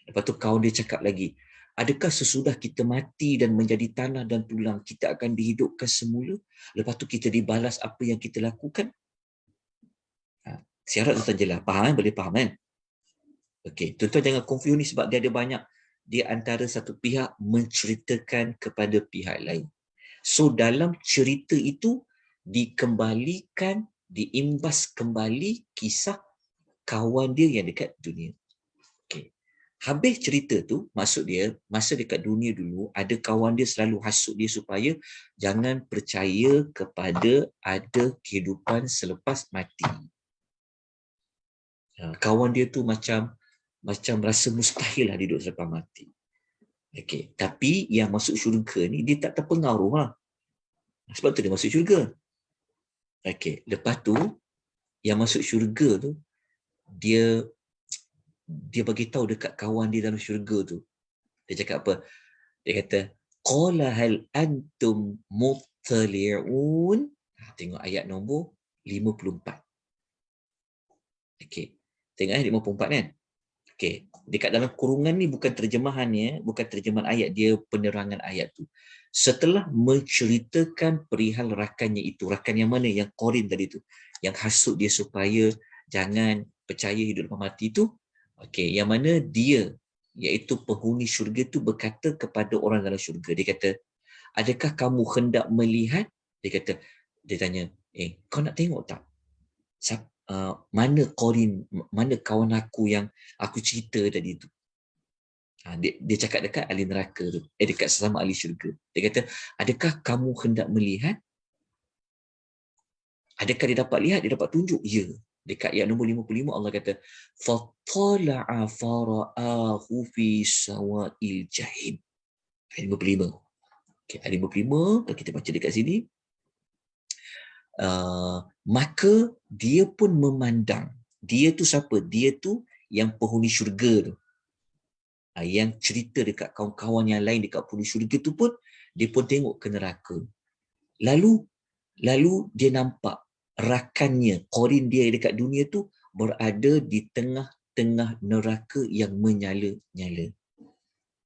Lepas tu kawan dia cakap lagi, adakah sesudah kita mati dan menjadi tanah dan tulang, kita akan dihidupkan semula? Lepas tu kita dibalas apa yang kita lakukan? Syarat tuan jelas. Faham kan? Boleh faham kan? Okey, tuan-tuan jangan confuse ni sebab dia ada banyak di antara satu pihak menceritakan kepada pihak lain. So dalam cerita itu dikembalikan, diimbas kembali kisah kawan dia yang dekat dunia. Okay. Habis cerita tu, maksud dia, masa dekat dunia dulu, ada kawan dia selalu hasut dia supaya jangan percaya kepada ada kehidupan selepas mati. Kawan dia tu macam rasa mustahil lah hidup selepas mati. Okay. Tapi yang masuk syurga ni, dia tak terpengaruh lah. Sebab tu dia masuk syurga. Okay. Lepas tu, yang masuk syurga tu, dia bagi tahu dekat kawan dia dalam syurga tu. Dia cakap apa? Dia kata, qala hal antum muttali'un. Tengok ayat nombor 54. Okay. Tengok 54 kan? Okay. Dekat dalam kurungan ni bukan terjemahannya, bukan terjemahan ayat, dia penerangan ayat tu. Setelah menceritakan perihal rakannya itu, rakan yang mana? Yang qarin tadi tu. Yang hasut dia supaya jangan percaya hidup lepas mati tu. Okay. Yang mana dia, iaitu penghuni syurga tu berkata kepada orang dalam syurga. Dia kata, adakah kamu hendak melihat? Dia kata, dia tanya, kau nak tengok tak? Mana qarin, mana kawan aku yang aku cerita tadi tu? Dia cakap dekat ahli neraka tu, dekat sesama ahli syurga. Dia kata, adakah kamu hendak melihat? Adakah dia dapat lihat? Dia dapat tunjuk? Ya. Dekat ayat nombor 55 Allah kata, fatala'a fara'ahu fi sawa'il jahim. Ayat 55. Okay, ayat 55 kalau kita baca dekat sini, maka dia pun memandang. Dia tu siapa? Dia tu yang penghuni syurga tu. Yang cerita dekat kawan-kawan yang lain dekat penghuni syurga tu pun, dia pun tengok ke neraka. Lalu dia nampak rakannya, qarin dia dekat dunia tu berada di tengah-tengah neraka yang menyala-nyala.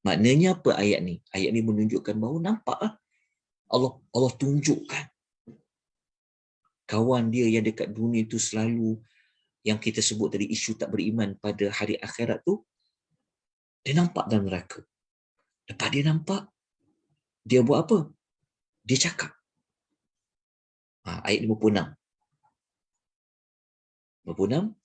Maknanya apa ayat ni? Ayat ni menunjukkan bahawa nampaklah Allah tunjukkan kawan dia yang dekat dunia tu selalu yang kita sebut tadi isu tak beriman pada hari akhirat tu, Dia nampak dalam neraka. Lepas dia nampak, dia buat apa? Dia cakap. Ayat 56. 56,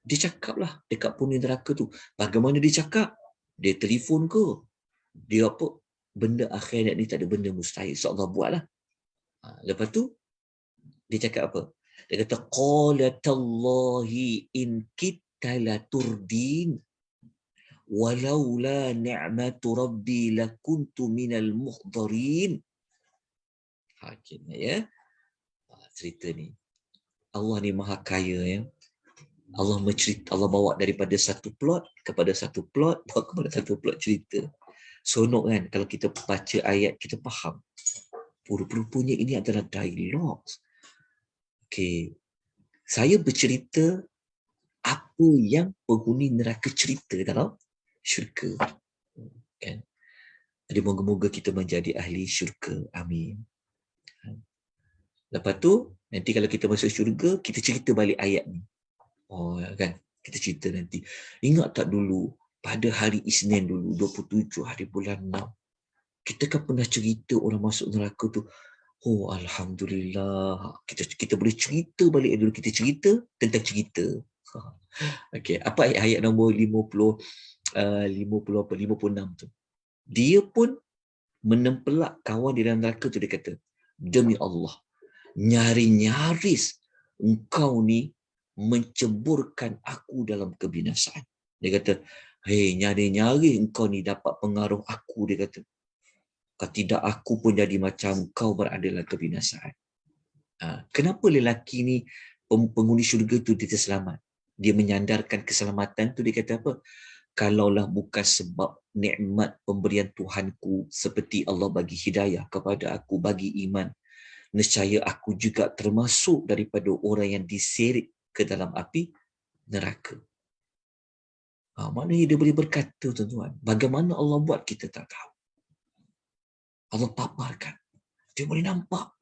dia cakap lah dekat penghuni neraka tu. Bagaimana dia cakap? Dia telefon ke? Dia apa? Benda akhirat ni tak ada benda mustahil. So Allah buat lah. Lepas tu, dia cakap apa? Dia kata, Qalatallahi in kitta la turdin walaula ni'matu rabbi lakuntu minal muhdarin. Akhirnya ya. Cerita ni. Allah ni maha kaya ya. Allah bawa daripada satu plot kepada satu plot, bawa kepada satu plot cerita. Sonok kan kalau kita baca ayat kita faham. Rupanya ini adalah dialog. Okey. Saya bercerita apa yang penghuni neraka cerita dalam syurga. Kan? Jadi moga-moga kita menjadi ahli syurga. Amin. Lepas tu, nanti kalau kita masuk syurga, kita cerita balik ayat ni. Oh kan, kita cerita nanti. Ingat tak dulu, pada hari Isnin dulu, 27 hari bulan 6, kita kan pernah cerita orang masuk neraka tu. Oh Alhamdulillah. Kita boleh cerita balik dulu. Kita cerita tentang cerita. Okey, apa ayat nombor 56 tu. Dia pun menempelak kawan di dalam neraka tu, dia kata, demi Allah, nyaris engkau ni menceburkan aku dalam kebinasaan. Dia kata, hei, nyari engkau ni dapat pengaruh aku, dia kata. Kalau tidak, aku pun jadi macam kau berada dalam kebinasaan. Kenapa lelaki ni, penghuni syurga tu, dia terselamat? Dia menyandarkan keselamatan tu, dia kata apa? Kalaulah bukan sebab nikmat pemberian Tuhanku, seperti Allah bagi hidayah kepada aku, bagi iman, nescaya aku juga termasuk daripada orang yang diseret ke dalam api neraka. Maknanya dia boleh berkata, tuan-tuan, bagaimana Allah buat kita tak tahu. Allah paparkan. Dia boleh nampak.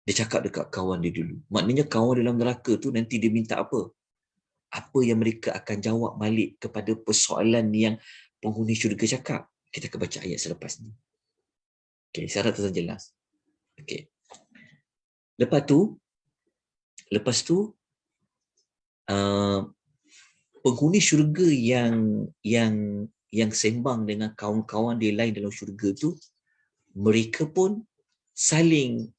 Dia cakap dekat kawan dia dulu. Maknanya kawan dalam neraka tu nanti dia minta apa? Apa yang mereka akan jawab balik kepada persoalan yang penghuni syurga cakap. Kita akan baca ayat selepas ni. Okey, syarat tu jelas. Okey. Lepas tu penghuni syurga yang sembang dengan kawan-kawan dia lain dalam syurga tu, mereka pun saling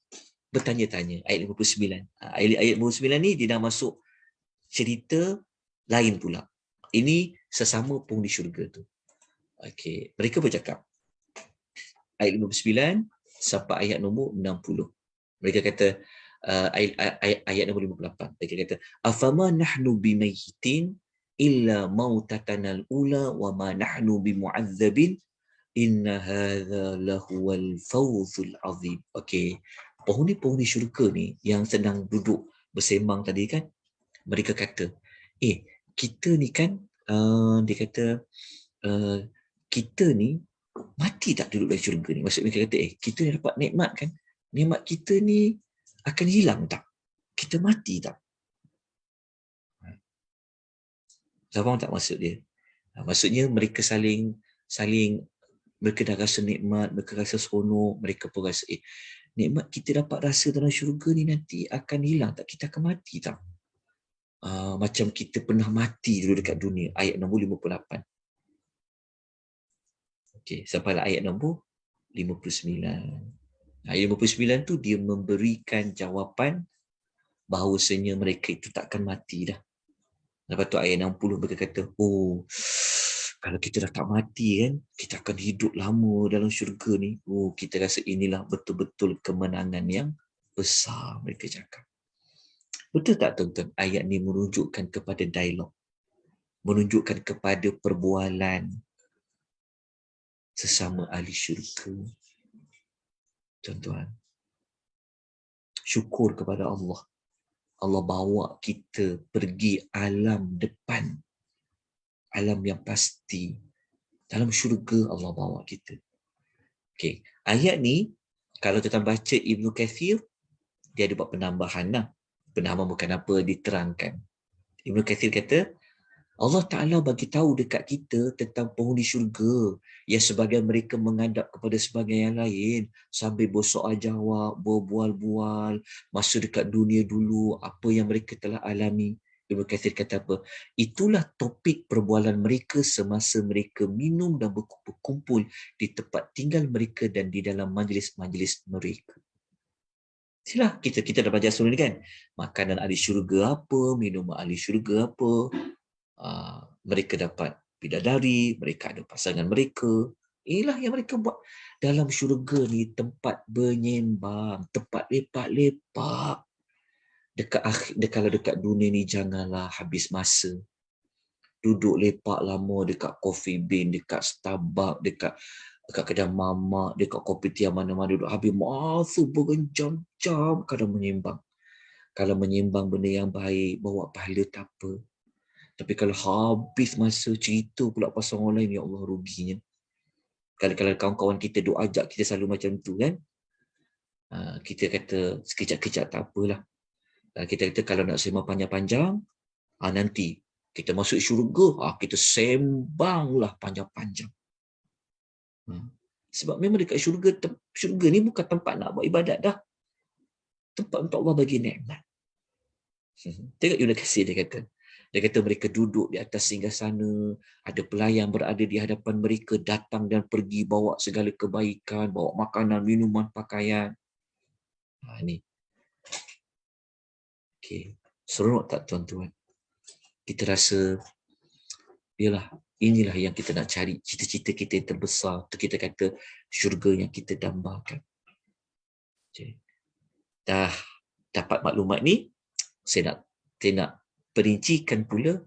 bertanya-tanya. Ayat 59. Ayat 59 ni dia dah masuk cerita lain pula. Ini sesama penghuni syurga tu. Okey, mereka bercakap. Ayat 59 sampai ayat nombor 60. Mereka kata, ayat nombor 58. Mereka kata, afama nahnu bimayyitin illa mautatanal ula wa ma nahnu bimu'adzabin inna hadza lahuwal fawzul azim. Okey, penghuni-penghuni syurga ni yang sedang duduk bersembang tadi kan, mereka kata, kita ni kan, dia kata, kita ni mati tak duduk dalam syurga ni? Maksud mereka kata, kita ni dapat nikmat kan? Nikmat kita ni akan hilang tak? Kita mati tak? Faham tak maksud dia? Maksudnya mereka saling mereka dah rasa nikmat, mereka rasa seronok, mereka pun rasa nikmat kita dapat rasa dalam syurga ni nanti akan hilang tak? Kita akan mati tak? Macam kita pernah mati dulu dekat dunia. Ayat nombor 58. Okey, sampailah ayat nombor 59. Ayat 59 tu dia memberikan jawapan bahawasanya mereka itu takkan mati dah. Lepas tu ayat 60 mereka kata, kalau kita dah tak mati kan, kita akan hidup lama dalam syurga ni. Kita rasa inilah betul-betul kemenangan yang besar, mereka cakap. Betul tak tuan-tuan? Ayat ni menunjukkan kepada dialog. Menunjukkan kepada perbualan sesama ahli syurga. Tuan-tuan, syukur kepada Allah. Allah bawa kita pergi alam depan. Alam yang pasti. Dalam syurga Allah bawa kita. Okey, ayat ni, kalau kita baca Ibnu Kathir, dia ada buat penambahan lah. Penambahan bukan apa, diterangkan. Ibnu Kathir kata, Allah Ta'ala bagi tahu dekat kita tentang penghuni syurga yang sebagian mereka menghadap kepada sebagian yang lain sambil bersoal jawab, berbual-bual, masa dekat dunia dulu, apa yang mereka telah alami. Ibnu Katsir kata apa? Itulah topik perbualan mereka semasa mereka minum dan berkumpul di tempat tinggal mereka dan di dalam majlis-majlis mereka. Silah kita dah belajar sebelum ni kan. Makanan ahli syurga apa, minuman ahli syurga apa. Mereka dapat bidadari, mereka ada pasangan mereka. Inilah yang mereka buat. Dalam syurga ni tempat bernyembang, tempat lepak-lepak. Kalau dekat dunia ni janganlah habis masa. Duduk lepak lama dekat Coffee Bean, dekat Starbucks, dekat kedai mamak, dekat kopi tiam mana-mana duduk habis masa berjam-jam kadang menyimbang. Kalau menyimbang benda yang baik, bawa pahala tak apa. Tapi kalau habis masa cerita pula pasal orang lain, ya Allah ruginya. Kalau kawan-kawan kita duk ajak kita selalu macam tu kan, kita kata sekejap-kejap tak apalah. Kita kata kalau nak sembang panjang-panjang, nanti kita masuk syurga, kita sembanglah panjang-panjang. Sebab memang dekat syurga ni bukan tempat nak buat ibadat dah. Tempat untuk Allah bagi nikmat. Tengok Ibnu Katsir dia kata mereka duduk di atas singgasana, ada pelayan berada di hadapan mereka, datang dan pergi bawa segala kebaikan, bawa makanan, minuman, pakaian. Ni. Okey. Seronok tak tuan-tuan? Kita rasa yalah, inilah yang kita nak cari, cita-cita kita yang terbesar. Tu kita kata syurga yang kita dambakan. Okay. Dah dapat maklumat ni, saya nak perincikan pula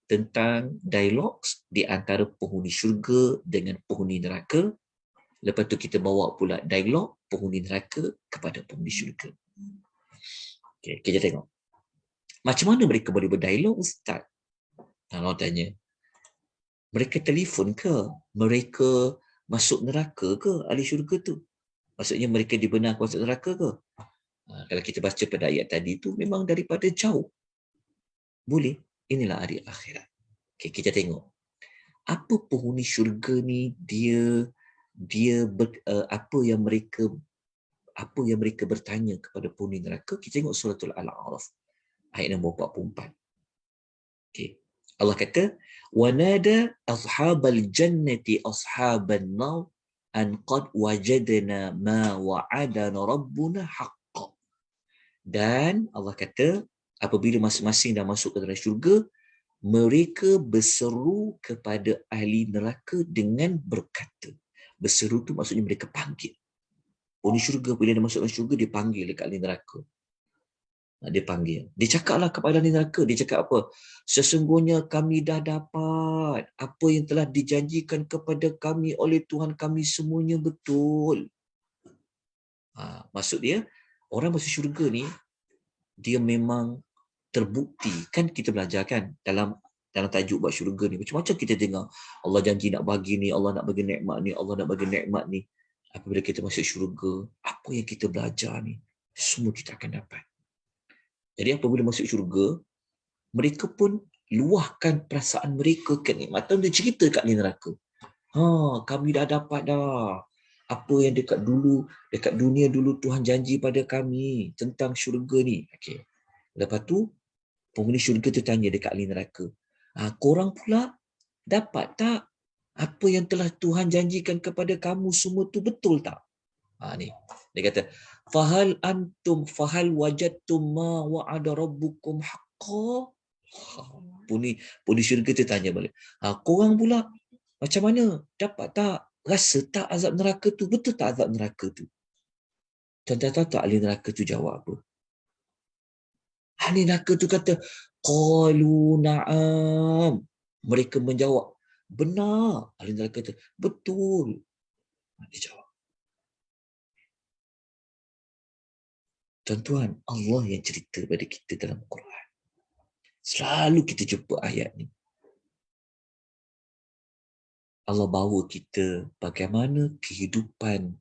tentang dialog di antara penghuni syurga dengan penghuni neraka. Lepas tu kita bawa pula dialog penghuni neraka kepada penghuni syurga. Okay, kita tengok. Macam mana mereka boleh berdialog, Ustaz? Kalau tanya, mereka telefon ke? Mereka masuk neraka ke ahli syurga tu? Maksudnya mereka dibenarkan masuk neraka ke? Kalau kita baca pada ayat tadi tu memang daripada jauh. Boleh. Inilah hari akhirat. Okay, kita tengok. Apa penghuni syurga ni apa yang mereka bertanya kepada penghuni neraka. Kita tengok suratul Al-A'raf ayat nombor 44. Okay. Allah kata, "Wanada ashabal jannati ashaban nar an qad wajadna ma wa'adana rabbuna haqqan." Dan Allah kata, apabila masing-masing dah masuk ke dalam syurga, mereka berseru kepada ahli neraka dengan berkata. Berseru tu maksudnya mereka panggil. Penghuni syurga bila dia masuk dalam syurga, dia panggil dekat ahli neraka. Dia panggil. Dia cakaplah kepada ahli neraka. Dia cakap apa? Sesungguhnya kami dah dapat apa yang telah dijanjikan kepada kami oleh Tuhan kami semuanya betul. Maksud dia, orang masuk syurga ni, dia memang terbukti. Kan kita belajar kan dalam tajuk buat syurga ni. Macam-macam kita dengar. Allah janji nak bagi ni, Allah nak bagi nikmat ni, Allah nak bagi nikmat ni. Apabila kita masuk syurga, apa yang kita belajar ni, semua kita akan dapat. Jadi apabila masuk syurga, mereka pun luahkan perasaan mereka kenikmatan. Dia cerita kat neraka. Kami dah dapat dah. Apa yang dekat dunia dulu Tuhan janji pada kami tentang syurga ni. Okay. Lepas tu, penghuni syurga tu tanya dekat ahli neraka. Korang pula dapat tak apa yang telah Tuhan janjikan kepada kamu semua tu betul tak? Ni. Dia kata, fahal wajadtum ma wa'ada rabbukum haqqan? Penghuni syurga tu tanya balik. Korang pula macam mana? Dapat tak? Rasa tak azab neraka tu? Betul tak azab neraka tu? Tuan-tuan tahu tak ahli neraka tu jawab apa? Ahli neraka tu kata, qalu na'am. Mereka menjawab, benar. Ahli neraka kata, betul. Dia jawab. Tuan-tuan, Allah yang cerita pada kita dalam Quran. Selalu kita jumpa ayat ni. Allah bawa kita bagaimana kehidupan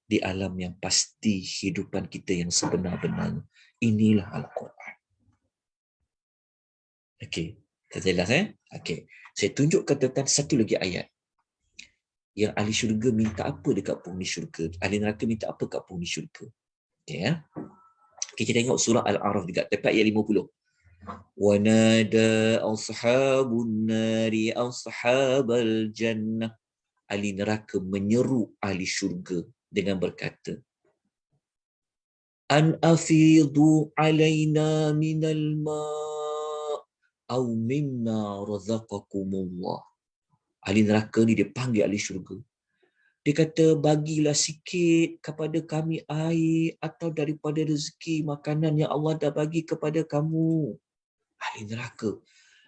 di alam yang pasti, kehidupan kita yang sebenar-benarnya. Inilah Al-Quran. Okey, dah jelas Okey. Saya tunjukkan tentang satu lagi ayat. Yang ahli syurga minta apa dekat penghuni syurga? Ahli neraka minta apa dekat penghuni syurga? Okey ya. Kita tengok surah Al-A'raf juga, tepat ayat 50. Wanada ashabun nari ashabal jannah. Ahli neraka menyeru ahli syurga dengan berkata, An afidu alaina minal ma' au mimma razaqakumullah. Ahli neraka ni dia panggil ahli syurga. Dia kata, bagilah sikit kepada kami air atau daripada rezeki makanan yang Allah dah bagi kepada kamu. Ahli neraka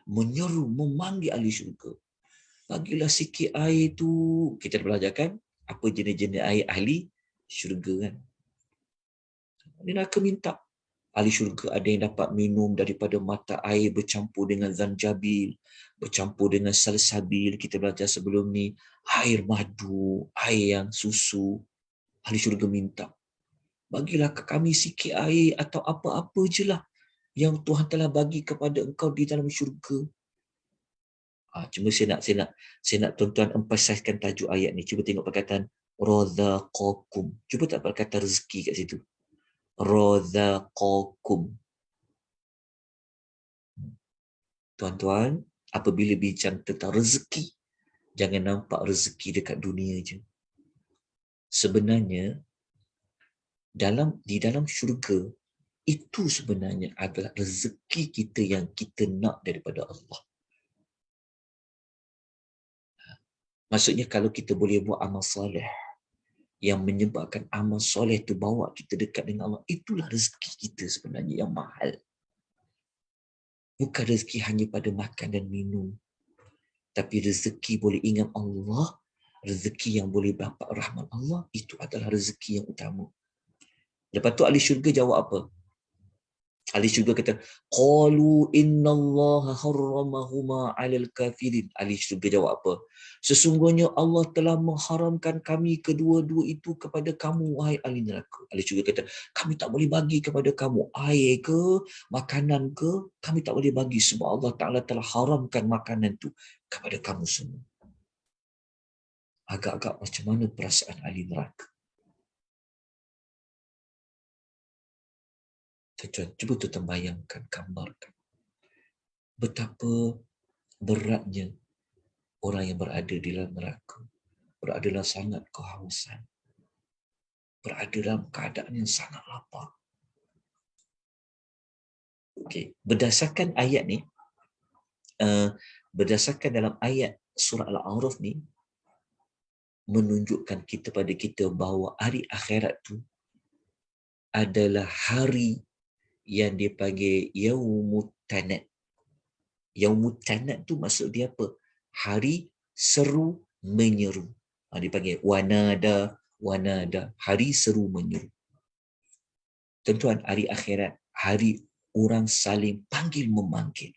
menyeru, memanggil ahli syurga. Bagilah sikit air tu. Kita dah belajarkan apa jenis-jenis air ahli syurga kan. Ahli neraka minta. Ahli syurga ada yang dapat minum daripada mata air bercampur dengan zanjabil, bercampur dengan salsabil. Kita belajar sebelum ni. Air madu, air yang susu. Ahli syurga minta, bagilah ke kami sikit air atau apa-apa je lah yang Tuhan telah bagi kepada engkau di dalam syurga. Cuma saya nak tuan-tuan emphasizekan tajuk ayat ni. Cuba tengok perkataan razaqakum. Cuba tak perkataan rezeki kat situ. Razaqakum. Tuan-tuan, apabila bincang tentang rezeki, jangan nampak rezeki dekat dunia je. Sebenarnya di dalam syurga itu sebenarnya adalah rezeki kita yang kita nak daripada Allah. Maksudnya kalau kita boleh buat amal soleh yang menyebabkan amal soleh itu bawa kita dekat dengan Allah, itulah rezeki kita sebenarnya yang mahal. Bukan rezeki hanya pada makan dan minum, tapi rezeki boleh ingat Allah, rezeki yang boleh dapat rahmat Allah, itu adalah rezeki yang utama. Lepas tu ahli syurga jawab apa? Ahli syurga kata, qalu innallaha harramahuma 'alal kafirin. Ahli syurga jawab apa? Sesungguhnya Allah telah mengharamkan kami kedua-dua itu kepada kamu, wahai ahli neraka. Ahli syurga kata, kami tak boleh bagi kepada kamu air ke, makanan ke, kami tak boleh bagi sebab Allah Ta'ala telah haramkan makanan itu kepada kamu semua. Agak-agak macam mana perasaan ahli neraka? Cuba tuan bayangkan, gambarkan betapa beratnya orang yang berada di dalam neraka, berada dalam sangat kehausan, berada dalam keadaan yang sangat lapar. Okey, berdasarkan ayat ni, berdasarkan dalam ayat surah Al-A'raf ni, menunjukkan pada kita bahawa hari akhirat tu adalah hari yang dipanggil Yaumut Tanad. Yaumut Tanad tu maksud dia apa? Hari seru menyeru. Dipanggil wanada, hari seru menyeru. Tuan-tuan, hari akhirat, hari orang saling panggil memanggil.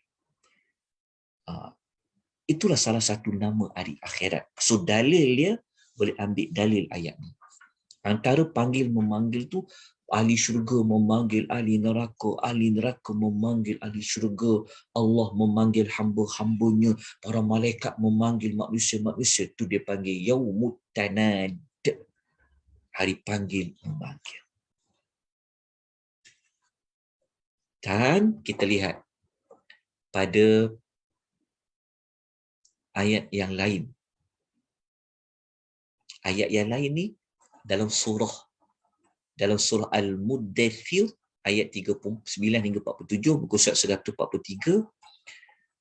Itulah salah satu nama hari akhirat. So dalil dia boleh ambil dalil ayat ni. Antara panggil memanggil tu, ahli syurga memanggil ahli neraka memanggil ahli syurga, Allah memanggil hamba-hambanya, para malaikat memanggil manusia-manusia. Tu dia panggil Yaumut Tanad, hari panggil memanggil. Dan kita lihat pada ayat yang lain. Ayat yang lain ni dalam surah Al-Muddathir ayat 39 hingga 47, muka surat 143,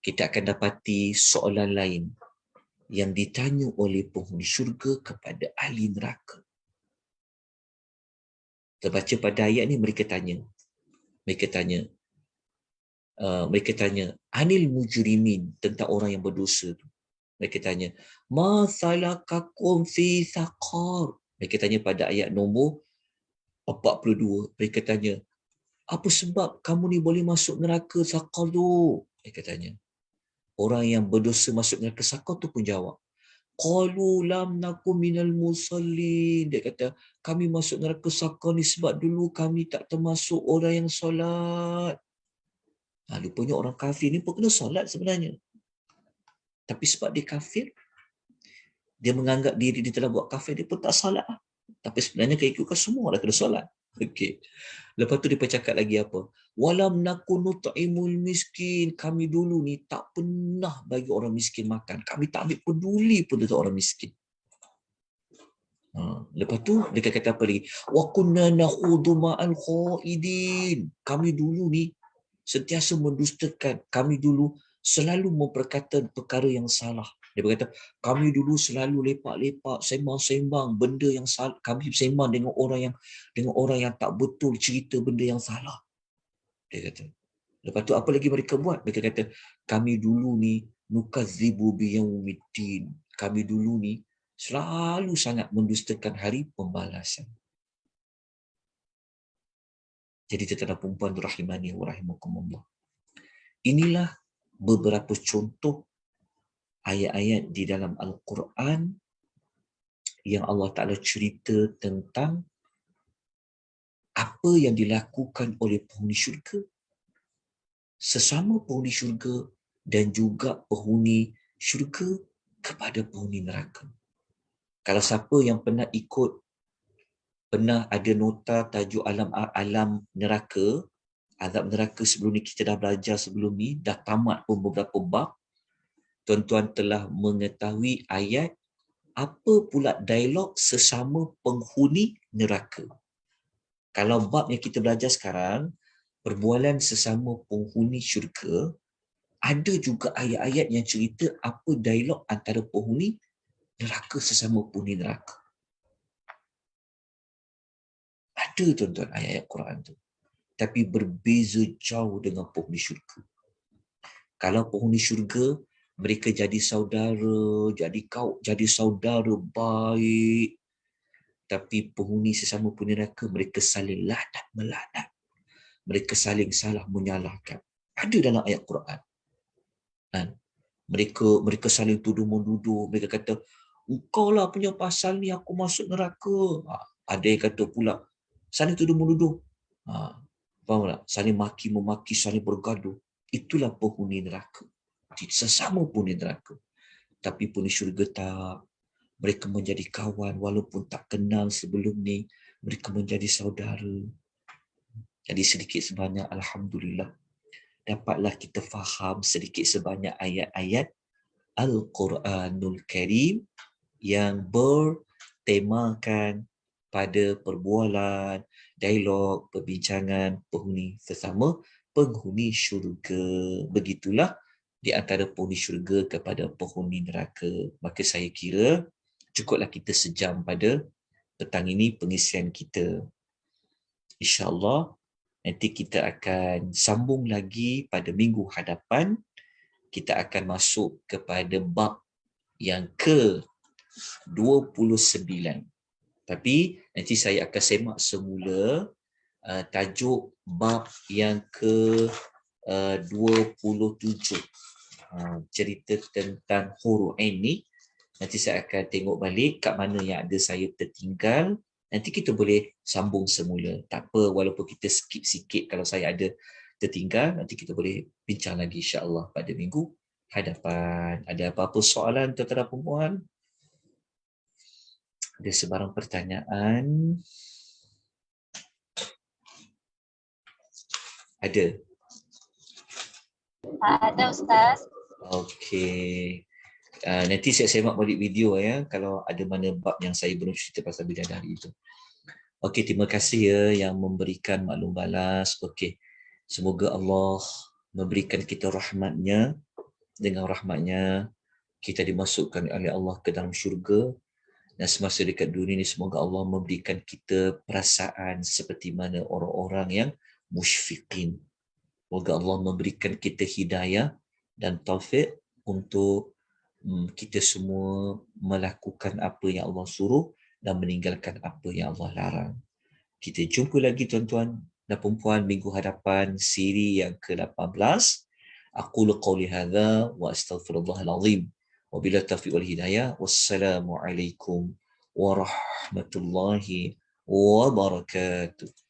kita akan dapati soalan lain yang ditanya oleh penghuni syurga kepada ahli neraka. Terbaca pada ayat ni, mereka tanya anil mujrimin, tentang orang yang berdosa tu. Mereka tanya, ma salakakum fi saqar. Mereka tanya pada ayat nombor 42. Mereka tanya, apa sebab kamu ni boleh masuk neraka saqar tu? Mereka tanya. Orang yang berdosa masuk neraka saqar tu pun jawab, qalu lam nakum minal musallin. Dia kata, kami masuk neraka saqar ni sebab dulu kami tak termasuk orang yang solat. Rupanya orang kafir ni pun kena solat sebenarnya. Tapi sebab dia kafir, dia menganggap diri dia telah buat kafir, dia pun tak solat. Tapi sebenarnya keikutkan semua orang kena solat. Okey. Lepas tu dia bercakap lagi apa? Walam nakun nut'imul miskin. Kami dulu ni tak pernah bagi orang miskin makan. Kami tak ambil peduli pun tentang orang miskin. Lepas tu dia kata apa lagi? Wa kunna nakhudu ma'al khaidin. Kami dulu ni sentiasa mendustakan. Kami dulu selalu memperkata perkara yang salah. Dia berkata, kami dulu selalu lepak-lepak, sembang-sembang benda yang salah. Kami sembang dengan orang yang tak betul, cerita benda yang salah. Dia kata. Lepas tu apa lagi mereka buat? Mereka kata, kami dulu ni nukadzibu biyaumiddin. Kami dulu ni selalu sangat mendustakan hari pembalasan. Jadi tuan-tuan perempuan rahimani wa rahimakumullah. Inilah beberapa contoh ayat-ayat di dalam Al-Quran yang Allah Ta'ala cerita tentang apa yang dilakukan oleh penghuni syurga, sesama penghuni syurga dan juga penghuni syurga kepada penghuni neraka. Kalau siapa yang pernah ada nota tajuk alam neraka, azab neraka sebelum ni, kita dah belajar sebelum ni, dah tamat pun beberapa bab, tuan-tuan telah mengetahui ayat apa pula dialog sesama penghuni neraka. Kalau bab yang kita belajar sekarang, perbualan sesama penghuni syurga, ada juga ayat-ayat yang cerita apa dialog antara penghuni neraka sesama penghuni neraka. Ada tuan-tuan ayat-ayat Quran tu. Tapi berbeza jauh dengan penghuni syurga. Kalau penghuni syurga, mereka jadi saudara, jadi saudara baik. Tapi penghuni sesama penghuni neraka, mereka saling laknat melaknat. Mereka saling salah menyalahkan. Ada dalam ayat Quran. Mereka saling tuduh-menuduh. Mereka kata, engkau lah punya pasal ni aku masuk neraka. Ada yang kata pula, saling tuduh-menuduh. Faham tak? Saling maki-memaki, saling bergaduh. Itulah penghuni neraka. Sesama penghuni neraka. Tapi penghuni syurga tak. Mereka menjadi kawan walaupun tak kenal sebelum ni. Mereka menjadi saudara. Jadi sedikit sebanyak, alhamdulillah, dapatlah kita faham sedikit sebanyak ayat-ayat Al-Quranul Karim yang bertemakan pada perbualan, dialog, perbincangan penghuni sesama penghuni syurga. Begitulah di antara penghuni syurga kepada penghuni neraka. Maka saya kira cukuplah kita sejam pada petang ini pengisian kita. InsyaAllah nanti kita akan sambung lagi pada minggu hadapan. Kita akan masuk kepada bab yang ke-29. Tapi nanti saya akan semak semula tajuk bab yang ke-27. Cerita tentang huruf Ain ni. Nanti saya akan tengok balik kat mana yang ada saya tertinggal. Nanti kita boleh sambung semula. Tak apa, walaupun kita skip sikit kalau saya ada tertinggal, nanti kita boleh bincang lagi insya-Allah pada minggu hadapan. Ada apa-apa soalan tuan-tuan dan puan? Ada sebarang pertanyaan? Ada? Ada Ustaz. Okey. Nanti saya semak balik video ya, kalau ada mana bab yang saya belum cerita pasal bidadari itu. Okey, terima kasih ya yang memberikan maklum balas. Okey. Semoga Allah memberikan kita rahmatnya. Dengan rahmatnya kita dimasukkan oleh Allah ke dalam syurga. Dan semasa dekat dunia ini semoga Allah memberikan kita perasaan seperti mana orang-orang yang musyfiqin. Semoga Allah memberikan kita hidayah dan taufik untuk kita semua melakukan apa yang Allah suruh dan meninggalkan apa yang Allah larang. Kita jumpa lagi tuan-tuan dan perempuan minggu hadapan siri yang ke-18. Aqulu qawli hadza wa astaghfirullahal azim. Wabillahi taufiq wal hidayah. Wassalamualaikum warahmatullahi wabarakatuh.